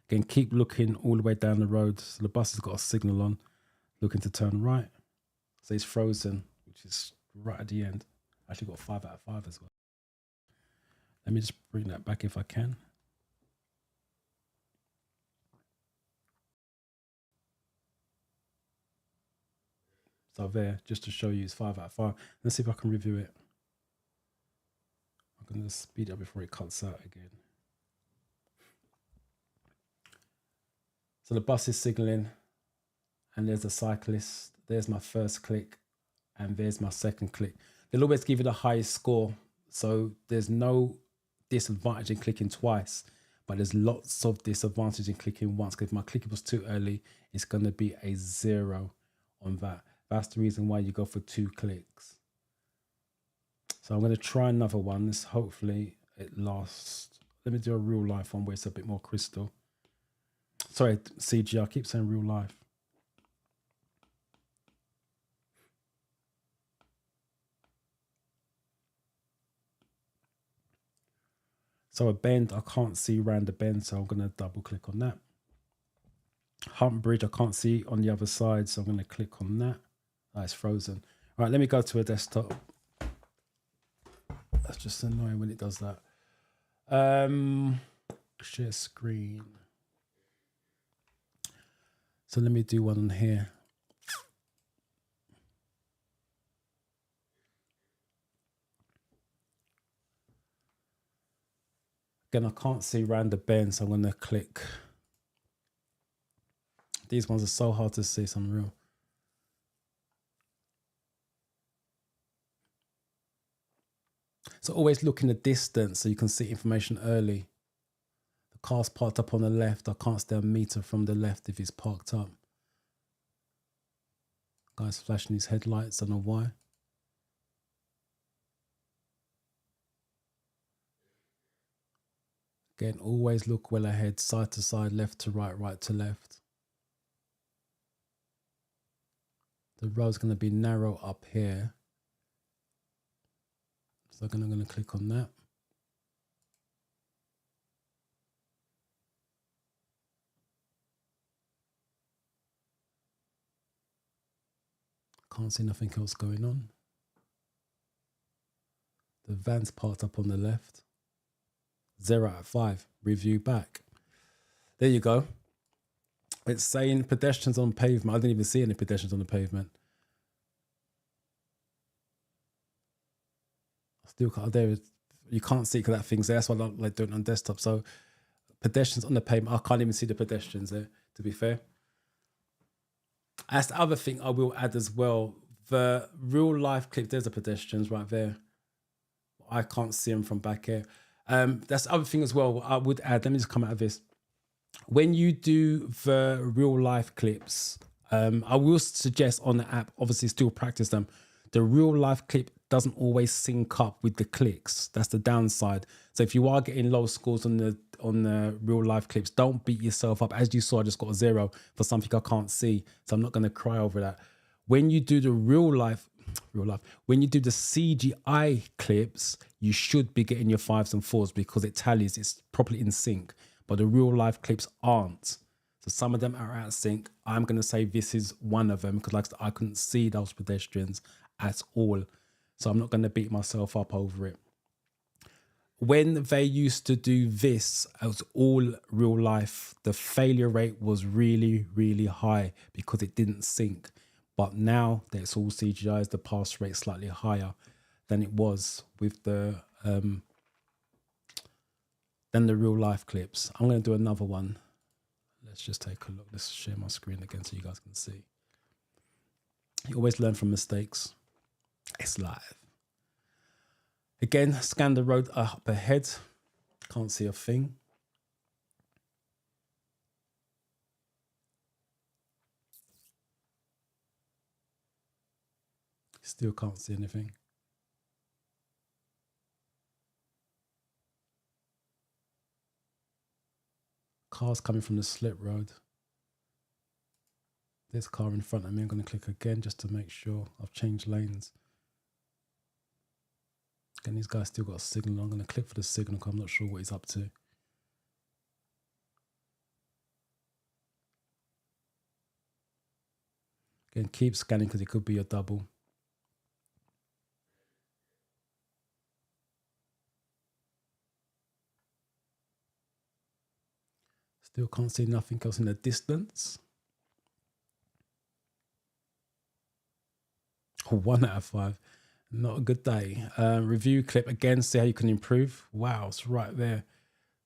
Again, keep looking all the way down the road. So the bus has got a signal on, looking to turn right. So it's frozen, which is right at the end. Actually got 5 out of 5 as well. Let me just bring that back if I can. So there, just to show you, it's 5 out of 5. Let's see if I can review it. I'm going to speed it up before it cuts out again. So the bus is signaling, and there's a cyclist. There's my first click, and there's my second click. They'll always give you the highest score, so there's no disadvantage in clicking twice, but there's lots of disadvantage in clicking once, because if my click was too early, it's going to be a 0 on that. That's the reason why you go for 2 clicks. So I'm going to try another one. This hopefully it lasts. Let me do a real life one where it's a bit more crystal. Sorry, CG, I keep saying real life. So a bend, I can't see around the bend, so I'm going to double click on that. Hump bridge, I can't see on the other side, so I'm going to click on that. Oh, it's frozen. All right, let me go to a desktop. That's just annoying when it does that. Share screen. So let me do one on here. Again, I can't see around the bend, so I'm going to click. These ones are so hard to see, some real. So always look in the distance so you can see information early. The car's parked up on the left. I can't stay a meter from the left if it's parked up. Guy's flashing his headlights, I don't know why. Again, always look well ahead, side to side, left to right, right to left. The road's going to be narrow up here. So I'm going to click on that. Can't see nothing else going on. The van's parked up on the left. 0 out of 5. Review back. There you go. It's saying pedestrians on pavement. I didn't even see any pedestrians on the pavement. Still can't. There, you can't see because that thing's there. That's why I don't like doing it on desktop. So pedestrians on the pavement. I can't even see the pedestrians there, to be fair. That's the other thing I will add as well. The real life clip, there's the pedestrians right there. I can't see them from back here. That's the other thing as well. I would add, let me just come out of this. When you do the real life clips, I will suggest on the app, obviously still practice them. The real life clip doesn't always sync up with the clicks. That's the downside. So if you are getting low scores on the real life clips, don't beat yourself up. As you saw, I just got a 0 for something I can't see. So I'm not going to cry over that. When you do the real life, when you do the CGI clips, you should be getting your 5s and 4s because it tallies, it's properly in sync. But the real life clips aren't. So some of them are out of sync. I'm going to say this is one of them because like I couldn't see those pedestrians at all. So I'm not going to beat myself up over it. When they used to do this as all real life, the failure rate was really, really high because it didn't sync. But now that it's all CGI, the pass rate slightly higher than it was with the real life clips. I'm going to do another one. Let's just take a look. Let's share my screen again so you guys can see. You always learn from mistakes. It's live. Again, scan the road up ahead. Can't see a thing. Still can't see anything. cars coming from the slip road. This car in front of me, I'm going to click again just to make sure I've changed lanes. Again, these guys still got a signal. I'm going to click for the signal because I'm not sure what he's up to. Again, keep scanning because it could be a double. Still can't see nothing else in the distance. 1 out of 5. Not a good day. Review clip again, see how you can improve. Wow, it's right there.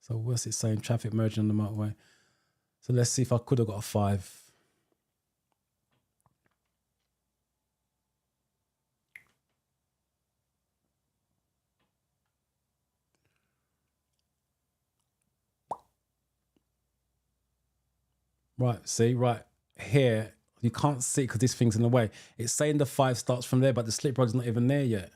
So what's it saying? Traffic merging on the motorway. So let's see if I could have got a 5. Right, see, right here, you can't see because this thing's in the way. It's saying the 5 starts from there, but the slip road's not even there yet.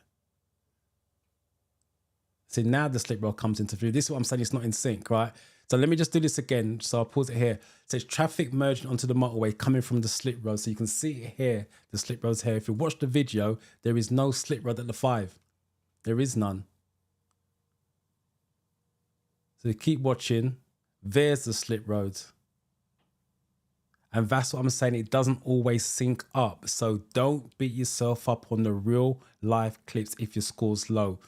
See, now the slip road comes into view. This is what I'm saying, it's not in sync, right? So let me just do this again. So I'll pause it here. It says traffic merging onto the motorway coming from the slip road. So you can see it here, the slip road's here. If you watch the video, there is no slip road at the 5. There is none. So you keep watching. There's the slip road. And that's what I'm saying. It doesn't always sync up. So don't beat yourself up on the real life clips if your score's low.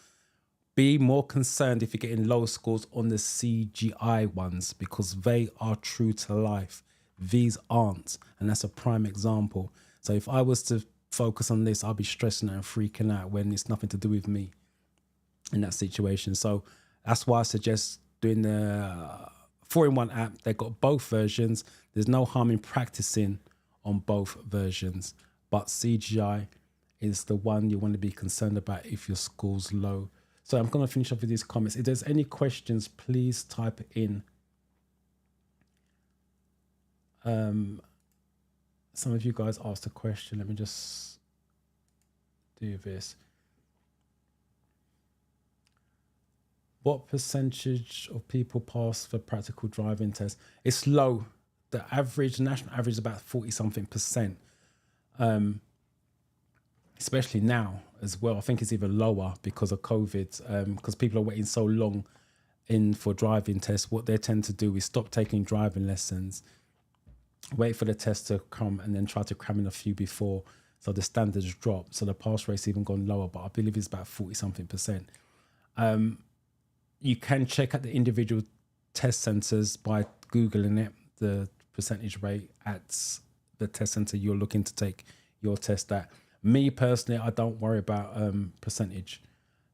Be more concerned if you're getting low scores on the CGI ones because they are true to life. These aren't. And that's a prime example. So if I was to focus on this, I'll be stressing out and freaking out when it's nothing to do with me in that situation. So that's why I suggest doing the 4-in-1 app. They've got both versions. There's no harm in practicing on both versions. But CGI is the one you want to be concerned about if your score's low. So I'm going to finish up with these comments. If there's any questions, please type it in. Some of you guys asked a question. Let me just do this. What percentage of people pass the practical driving test? It's low. The average, national average is about 40-something%. Especially now as well. I think it's even lower because of COVID, because people are waiting so long in for driving tests. What they tend to do is stop taking driving lessons, wait for the test to come and then try to cram in a few before. So the standards drop. So the pass rate's even gone lower, but I believe it's about 40-something%. You can check at the individual test centers by Googling it, the percentage rate at the test center you're looking to take your test at. Me personally, I don't worry about percentage.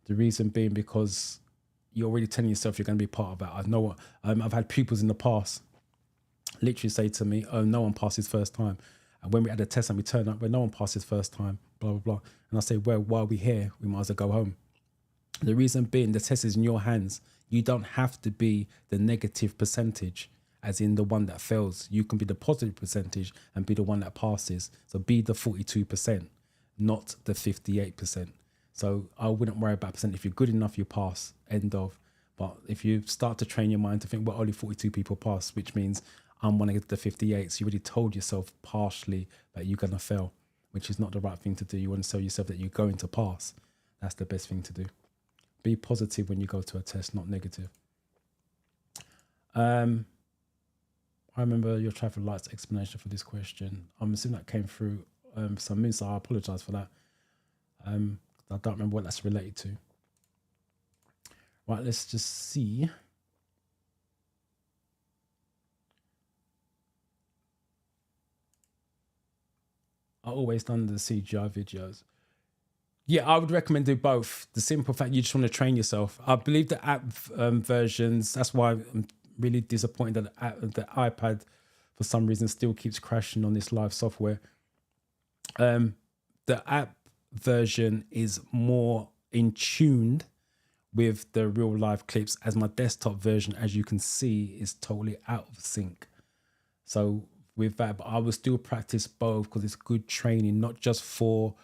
The reason being because you're already telling yourself you're going to be part of that. I know what I've had pupils in the past literally say to me, "Oh, no one passes first time." And when we had a test and we turn up, where no one passes first time, blah blah blah. And I say, "Well, while we're here, we might as well go home." The reason being, the test is in your hands. You don't have to be the negative percentage, as in the one that fails. You can be the positive percentage and be the one that passes. So be the 42%. Not the 58%. So I wouldn't worry about percent. If you're good enough, you pass, end of. But if you start to train your mind to think, well, only 42 people pass, which means I'm going to get to the 58. So you already told yourself partially that you're going to fail, which is not the right thing to do. You want to tell yourself that you're going to pass. That's the best thing to do. Be positive when you go to a test, not negative. I remember your traffic lights explanation for this question. I'm assuming that came through some means, so I apologize for that. I don't remember what that's related to. Right, let's just see. I always done the CGI videos. Yeah, I would recommend do both. The simple fact you just want to train yourself. I believe the app versions, that's why I'm really disappointed that the iPad for some reason still keeps crashing on this live software. The app version is more in tune with the real live clips, as my desktop version, as you can see, is totally out of sync. So with that, but I will still practice both because it's good training, not just for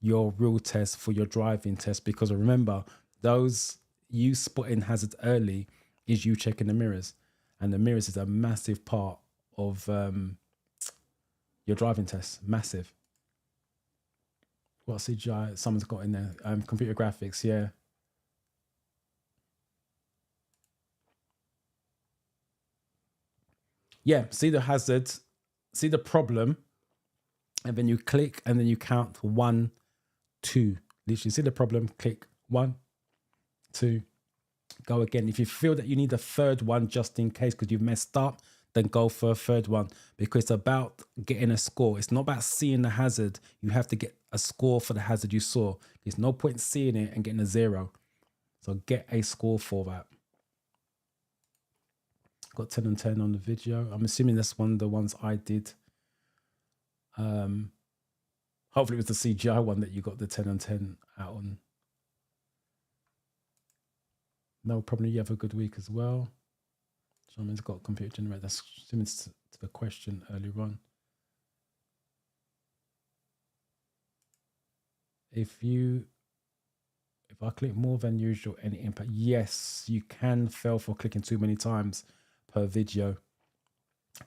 your real test, for your driving test. Because remember, those you spotting hazards early is you checking the mirrors. And the mirrors is a massive part of your driving test. Massive. What CGI someone's got in there? Computer graphics, yeah. Yeah, see the hazard, see the problem, and then you click and then you count 1, 2. Literally see the problem, click 1, 2, go again. If you feel that you need a third one just in case because you've messed up, then go for a third one, because it's about getting a score. It's not about seeing the hazard. You have to get a score for the hazard you saw. There's no point seeing it and getting a 0. So get a score for that. Got 10 and 10 on the video. I'm assuming that's one of the ones I did. Hopefully it was the CGI one that you got the 10 and 10 out on. No problem. You have a good week as well. Someone's got computer generated. That's assuming to the question earlier on. If I click more than usual, any impact? Yes, you can fail for clicking too many times per video.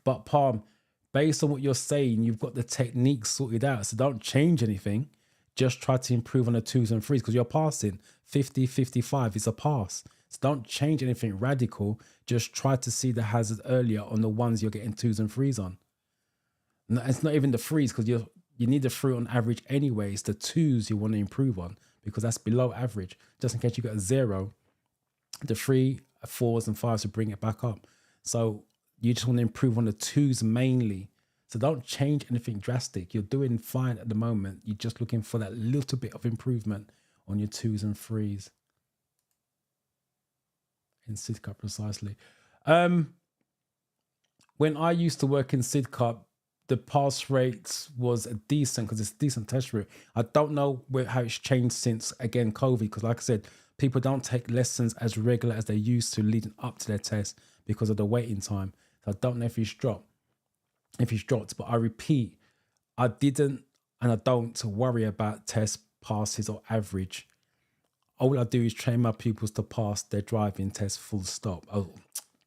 But Palm, based on what you're saying, you've got the technique sorted out. So don't change anything. Just try to improve on the 2s and 3s because you're passing. 50, 55 is a pass. So don't change anything radical. Just try to see the hazard earlier on the ones you're getting 2s and 3s on. No, it's not even the 3s because you need the 3 on average anyway. It's the 2s you want to improve on because that's below average. Just in case you got a 0, the 3, 4s and 5s to bring it back up. So you just want to improve on the 2s mainly. So don't change anything drastic. You're doing fine at the moment. You're just looking for that little bit of improvement on your 2s and 3s. In SIDCUP precisely. When I used to work in SIDCUP, the pass rate was decent because it's a decent test route. I don't know how it's changed since, again, COVID, because like I said, people don't take lessons as regular as they used to leading up to their test because of the waiting time. So I don't know if it's dropped. But I repeat, I didn't and I don't worry about test passes or average. All I do is train my pupils to pass their driving test full stop. Oh,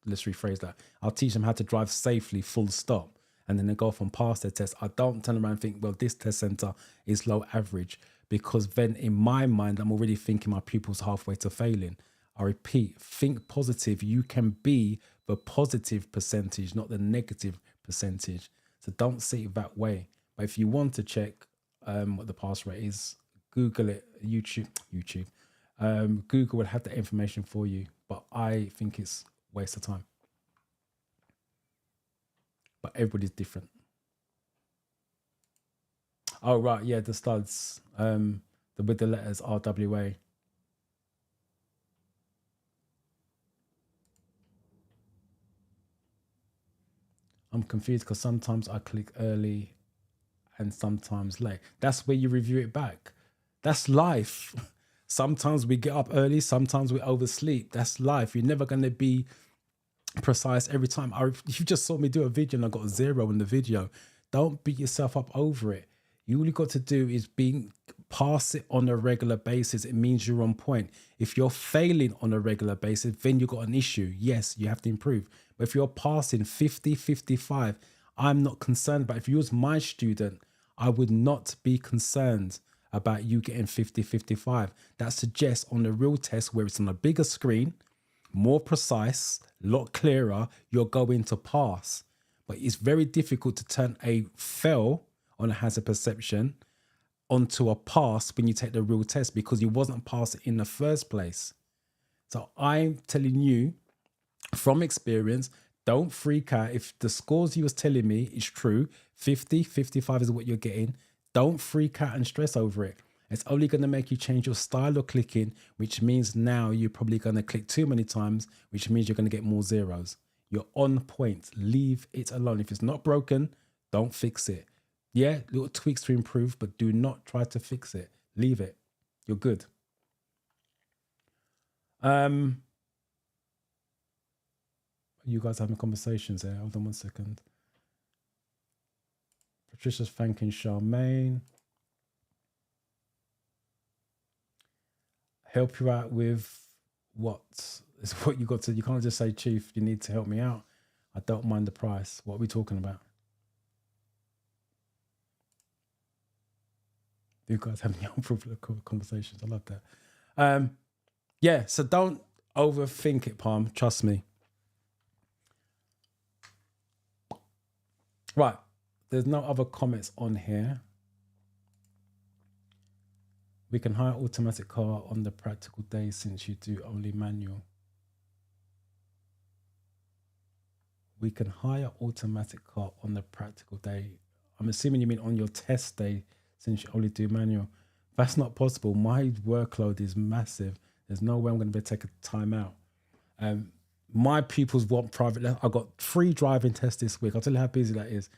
let's rephrase that. I'll teach them how to drive safely full stop. And then they go off and pass their test. I don't turn around and think, well, this test center is low average, because then in my mind, I'm already thinking my pupils halfway to failing. I repeat, think positive. You can be the positive percentage, not the negative percentage. So don't see it that way. But if you want to check what the pass rate is, Google it, YouTube. Google will have that information for you. But I think it's a waste of time. But everybody's different. Oh, right. Yeah, the studs. With the letters RWA. I'm confused because sometimes I click early and sometimes late. That's where you review it back. That's life. Sometimes we get up early, sometimes we oversleep. That's life. You're never going to be precise every time. You just saw me do a video and I got a 0 in the video. Don't beat yourself up over it. You all you got to do is pass it on a regular basis. It means you're on point. If you're failing on a regular basis, then you've got an issue. Yes, you have to improve. But if you're passing 50, 55, I'm not concerned. But if you was my student, I would not be concerned about you getting 50, 55. That suggests on the real test where it's on a bigger screen, more precise, a lot clearer, you're going to pass. But it's very difficult to turn a fail on a hazard perception onto a pass when you take the real test because you wasn't passing in the first place. So I'm telling you from experience, don't freak out. If the scores you was telling me is true, 50, 55 is what you're getting, don't freak out and stress over it. It's only going to make you change your style of clicking, which means now you're probably going to click too many times, which means you're going to get more 0s. You're on point. Leave it alone. If it's not broken, don't fix it. Yeah, little tweaks to improve, but do not try to fix it. Leave it. You're good. You guys having conversations there? Hold on 1 second. Patricia's thanking Charmaine. Help you out with what is what you got to. You can't just say, Chief, you need to help me out. I don't mind the price. What are we talking about? You guys having young fruitful conversations. I love that. Yeah, so don't overthink it, Palm. Trust me. Right. There's no other comments on here. We can hire automatic car on the practical day since you do only manual. We can hire automatic car on the practical day. I'm assuming you mean on your test day since you only do manual. That's not possible. My workload is massive. There's no way I'm going to be able to take a time out. My pupils want private. I got 3 driving tests this week. I'll tell you how busy that is.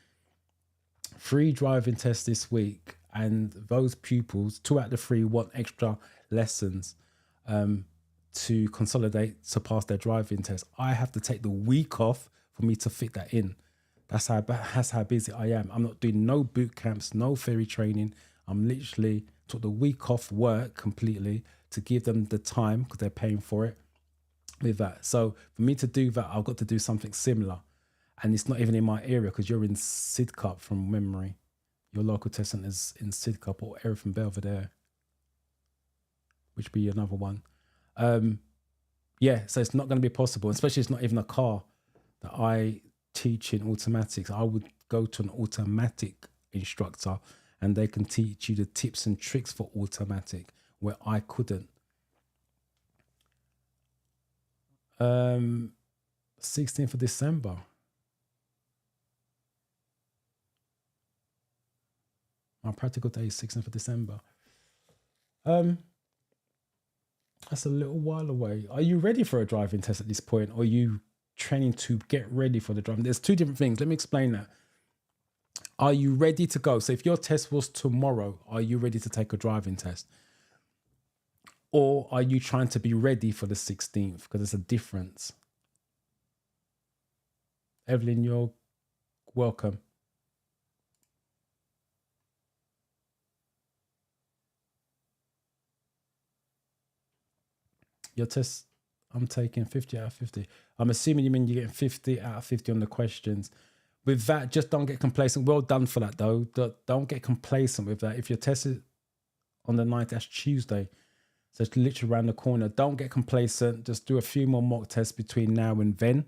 3 driving tests this week, and those pupils, 2 out of the 3, want extra lessons to consolidate to pass their driving test. I have to take the week off for me to fit that in. That's how busy I am. I'm not doing no boot camps, no theory training. I'm literally took the week off work completely to give them the time because they're paying for it with that. So for me to do that, I've got to do something similar. And it's not even in my area because you're in Sidcup from memory. Your local test centre is in Sidcup or Erith and Belvedere, which be another one. Yeah, so it's not going to be possible, especially it's not even a car that I teach in automatics. I would go to an automatic instructor and they can teach you the tips and tricks for automatic where I couldn't. 16th of December. My practical day is 16th of December. That's a little while away. Are you ready for a driving test at this point? Or are you training to get ready for the driving? There's 2 different things. Let me explain that. Are you ready to go? So if your test was tomorrow, are you ready to take a driving test? Or are you trying to be ready for the 16th? Because there's a difference. Evelyn, you're welcome. Your test, I'm taking 50 out of 50. I'm assuming you mean you're getting 50 out of 50 on the questions. With that, just don't get complacent. Well done for that, though. Don't get complacent with that. If your test is on the 9th, that's Tuesday. So it's literally around the corner. Don't get complacent. Just do a few more mock tests between now and then.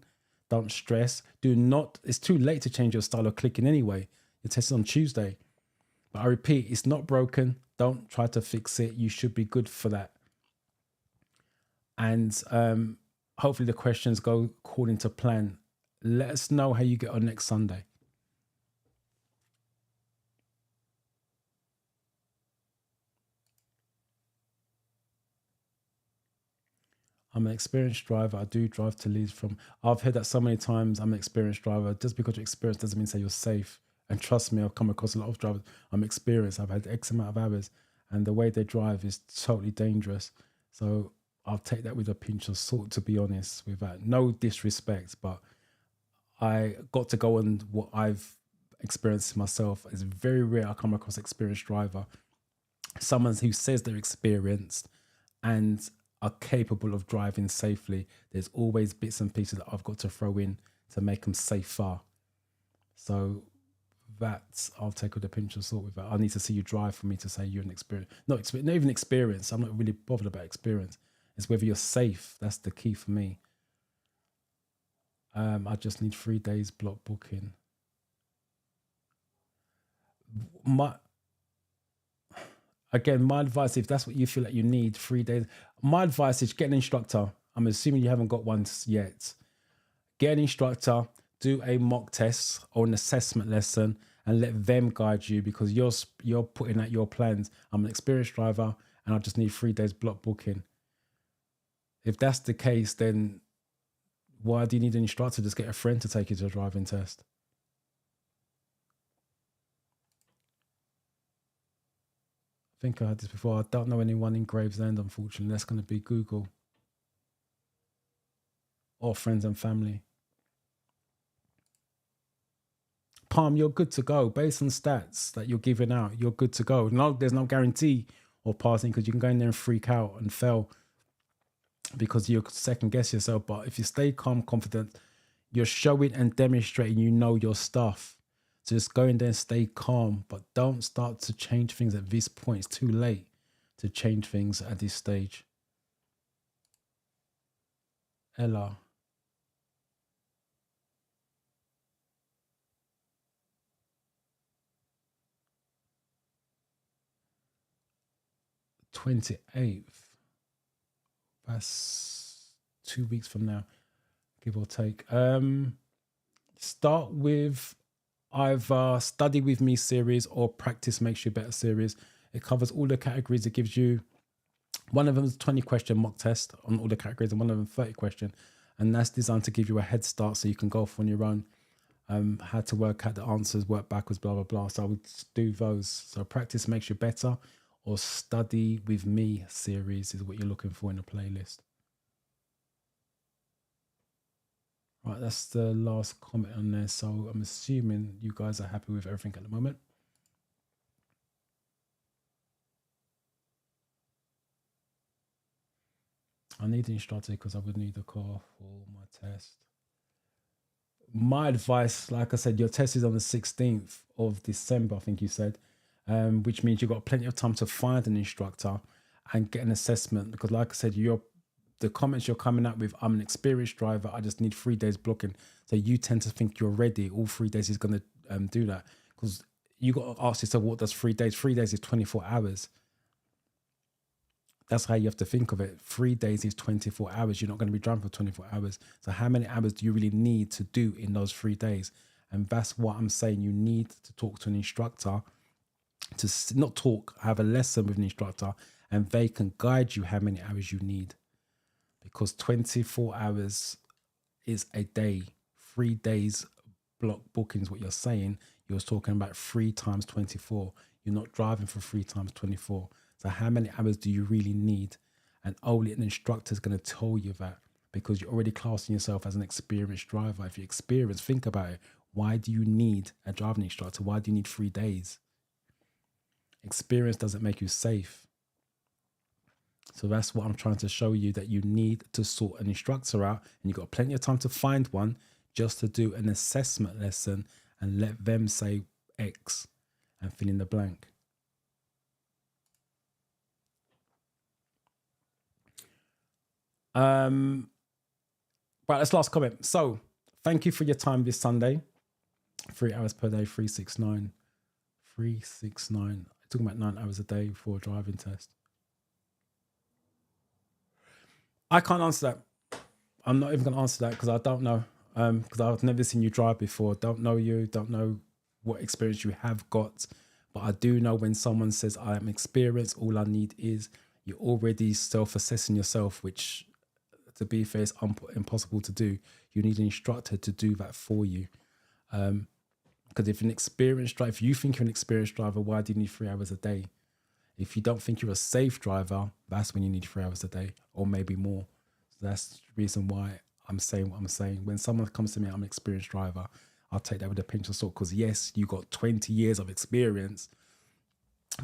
Don't stress. It's too late to change your style of clicking anyway. Your test is on Tuesday. But I repeat, it's not broken. Don't try to fix it. You should be good for that. And hopefully the questions go according to plan. Let us know how you get on next Sunday. I'm an experienced driver. I do drive to Leeds from... I've heard that so many times. I'm an experienced driver. Just because you're experienced doesn't mean say you're safe. And trust me, I've come across a lot of drivers. I'm experienced. I've had X amount of hours. And the way they drive is totally dangerous. So I'll take that with a pinch of salt, to be honest, with that. No disrespect, but I got to go on what I've experienced myself. It's very rare I come across an experienced driver. Someone who says they're experienced and are capable of driving safely. There's always bits and pieces that I've got to throw in to make them safer. So that I'll take with a pinch of salt with that. I need to see you drive for me to say you're an experienced. Not even experience. I'm not really bothered about experience. It's whether you're safe. That's the key for me. I just need 3 days block booking. My advice, if that's what you feel like you need, 3 days. My advice is get an instructor. I'm assuming you haven't got one yet. Get an instructor, do a mock test or an assessment lesson, and let them guide you because you're putting out your plans. I'm an experienced driver, and I just need 3 days block booking. If that's the case, then why do you need an instructor? Just get a friend to take you to a driving test. I think I had this before. I don't know anyone in Gravesend, unfortunately. That's going to be Google or friends and family. Palm, you're good to go. Based on stats that you're giving out, you're good to go. No, there's no guarantee of passing because you can go in there and freak out and fail because you second guess yourself. But if you stay calm, confident, You're showing and demonstrating you know your stuff. So just go in there and stay calm, but don't start to change things at this point. It's too late to change things at this stage. Ella. $28th. That's 2 weeks from now, give or take. Start with either Study With Me series or Practice Makes You Better series. It covers all the categories. It gives you, one of them is a 20-question mock test on all the categories, and one of them 30 question. And that's designed to give you a head start so you can go off on your own. How to work out the answers, work backwards, blah, blah, blah. So I would do those. So Practice Makes You Better or Study With Me series is what you're looking for in the playlist. Right, that's the last comment on there. So I'm assuming you guys are happy with everything at the moment. I need an instructor because I would need a car for my test. My advice, like I said, your test is on the 16th of December, I think you said, which means you've got plenty of time to find an instructor and get an assessment. Because like I said, the comments you're coming up with, I'm an experienced driver, I just need 3 days blocking. So you tend to think you're ready. All 3 days is going to do that. Because you got to ask yourself, what does 3 days? 3 days is 24 hours. That's how you have to think of it. 3 days is 24 hours. You're not going to be driving for 24 hours. So how many hours do you really need to do in those 3 days? And that's what I'm saying. You need to talk to an instructor, to not talk, have a lesson with an instructor, and they can guide you how many hours you need. Because 24 hours is a day. 3 days block bookings, what you're saying. You're talking about 3 times 24. You're not driving for 3 times 24. So how many hours do you really need? And only an instructor is going to tell you that, because you're already classing yourself as an experienced driver. If you're experienced, think about it. Why do you need a driving instructor? Why do you need 3 days? Experience doesn't make you safe. So that's what I'm trying to show you, that you need to sort an instructor out, and you've got plenty of time to find one just to do an assessment lesson and let them say X and fill in the blank. Right, let's last comment. So thank you for your time this Sunday. 3 hours per day, 369. 369. Talking about 9 hours a day for a driving test. I can't answer that. I'm not even going to answer that because I don't know. Because I've never seen you drive before. Don't know you. Don't know what experience you have got. But I do know when someone says I am experienced, all I need is, you're already self-assessing yourself, which, to be fair, is impossible to do. You need an instructor to do that for you. Because if if you think you're an experienced driver, why do you need 3 hours a day? If you don't think you're a safe driver, that's when you need 3 hours a day, or maybe more. So that's the reason why I'm saying what I'm saying. When someone comes to me, I'm an experienced driver, I'll take that with a pinch of salt, because yes, you got 20 years of experience,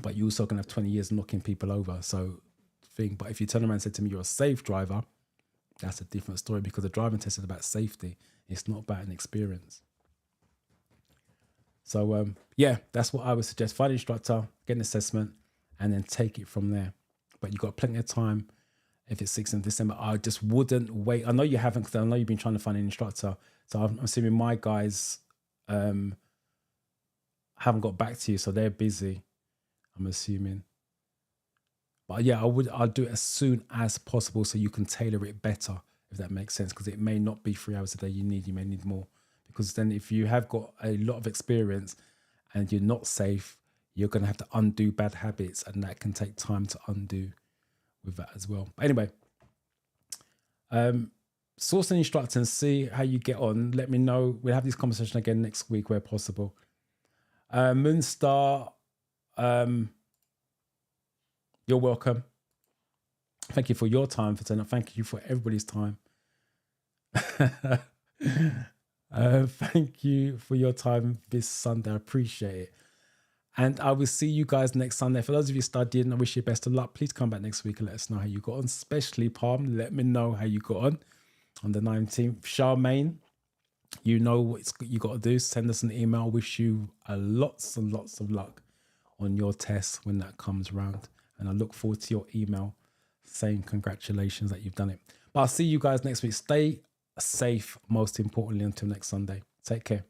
but you also can have 20 years knocking people over. So but if you turn around and say to me, you're a safe driver, that's a different story, because the driving test is about safety. It's not about an experience. So yeah, that's what I would suggest. Find an instructor, get an assessment, and then take it from there. But you've got plenty of time. If it's 6th of December, I just wouldn't wait. I know you haven't, because I know you've been trying to find an instructor. So I'm assuming my guys haven't got back to you, so they're busy, I'm assuming. But yeah, I'll do it as soon as possible so you can tailor it better, if that makes sense, because it may not be 3 hours a day you may need more. Because then if you have got a lot of experience and you're not safe, you're going to have to undo bad habits, and that can take time to undo with that as well. But anyway, source an instructor and see how you get on. Let me know. We'll have this conversation again next week where possible. Moonstar, you're welcome. Thank you for your time for tonight. Thank you for everybody's time. Thank you for your time this Sunday. I appreciate it. And I will see you guys next Sunday. For those of you studying, I wish you best of luck. Please come back next week and let us know how you got on, especially Palm. Let me know how you got on the 19th. Charmaine, You know what you got to do. Send us an email. Wish you lots and lots of luck on your test when that comes around. And I look forward to your email saying congratulations that you've done it. But I'll see you guys next week. Stay safe, most importantly, until next Sunday. Take care.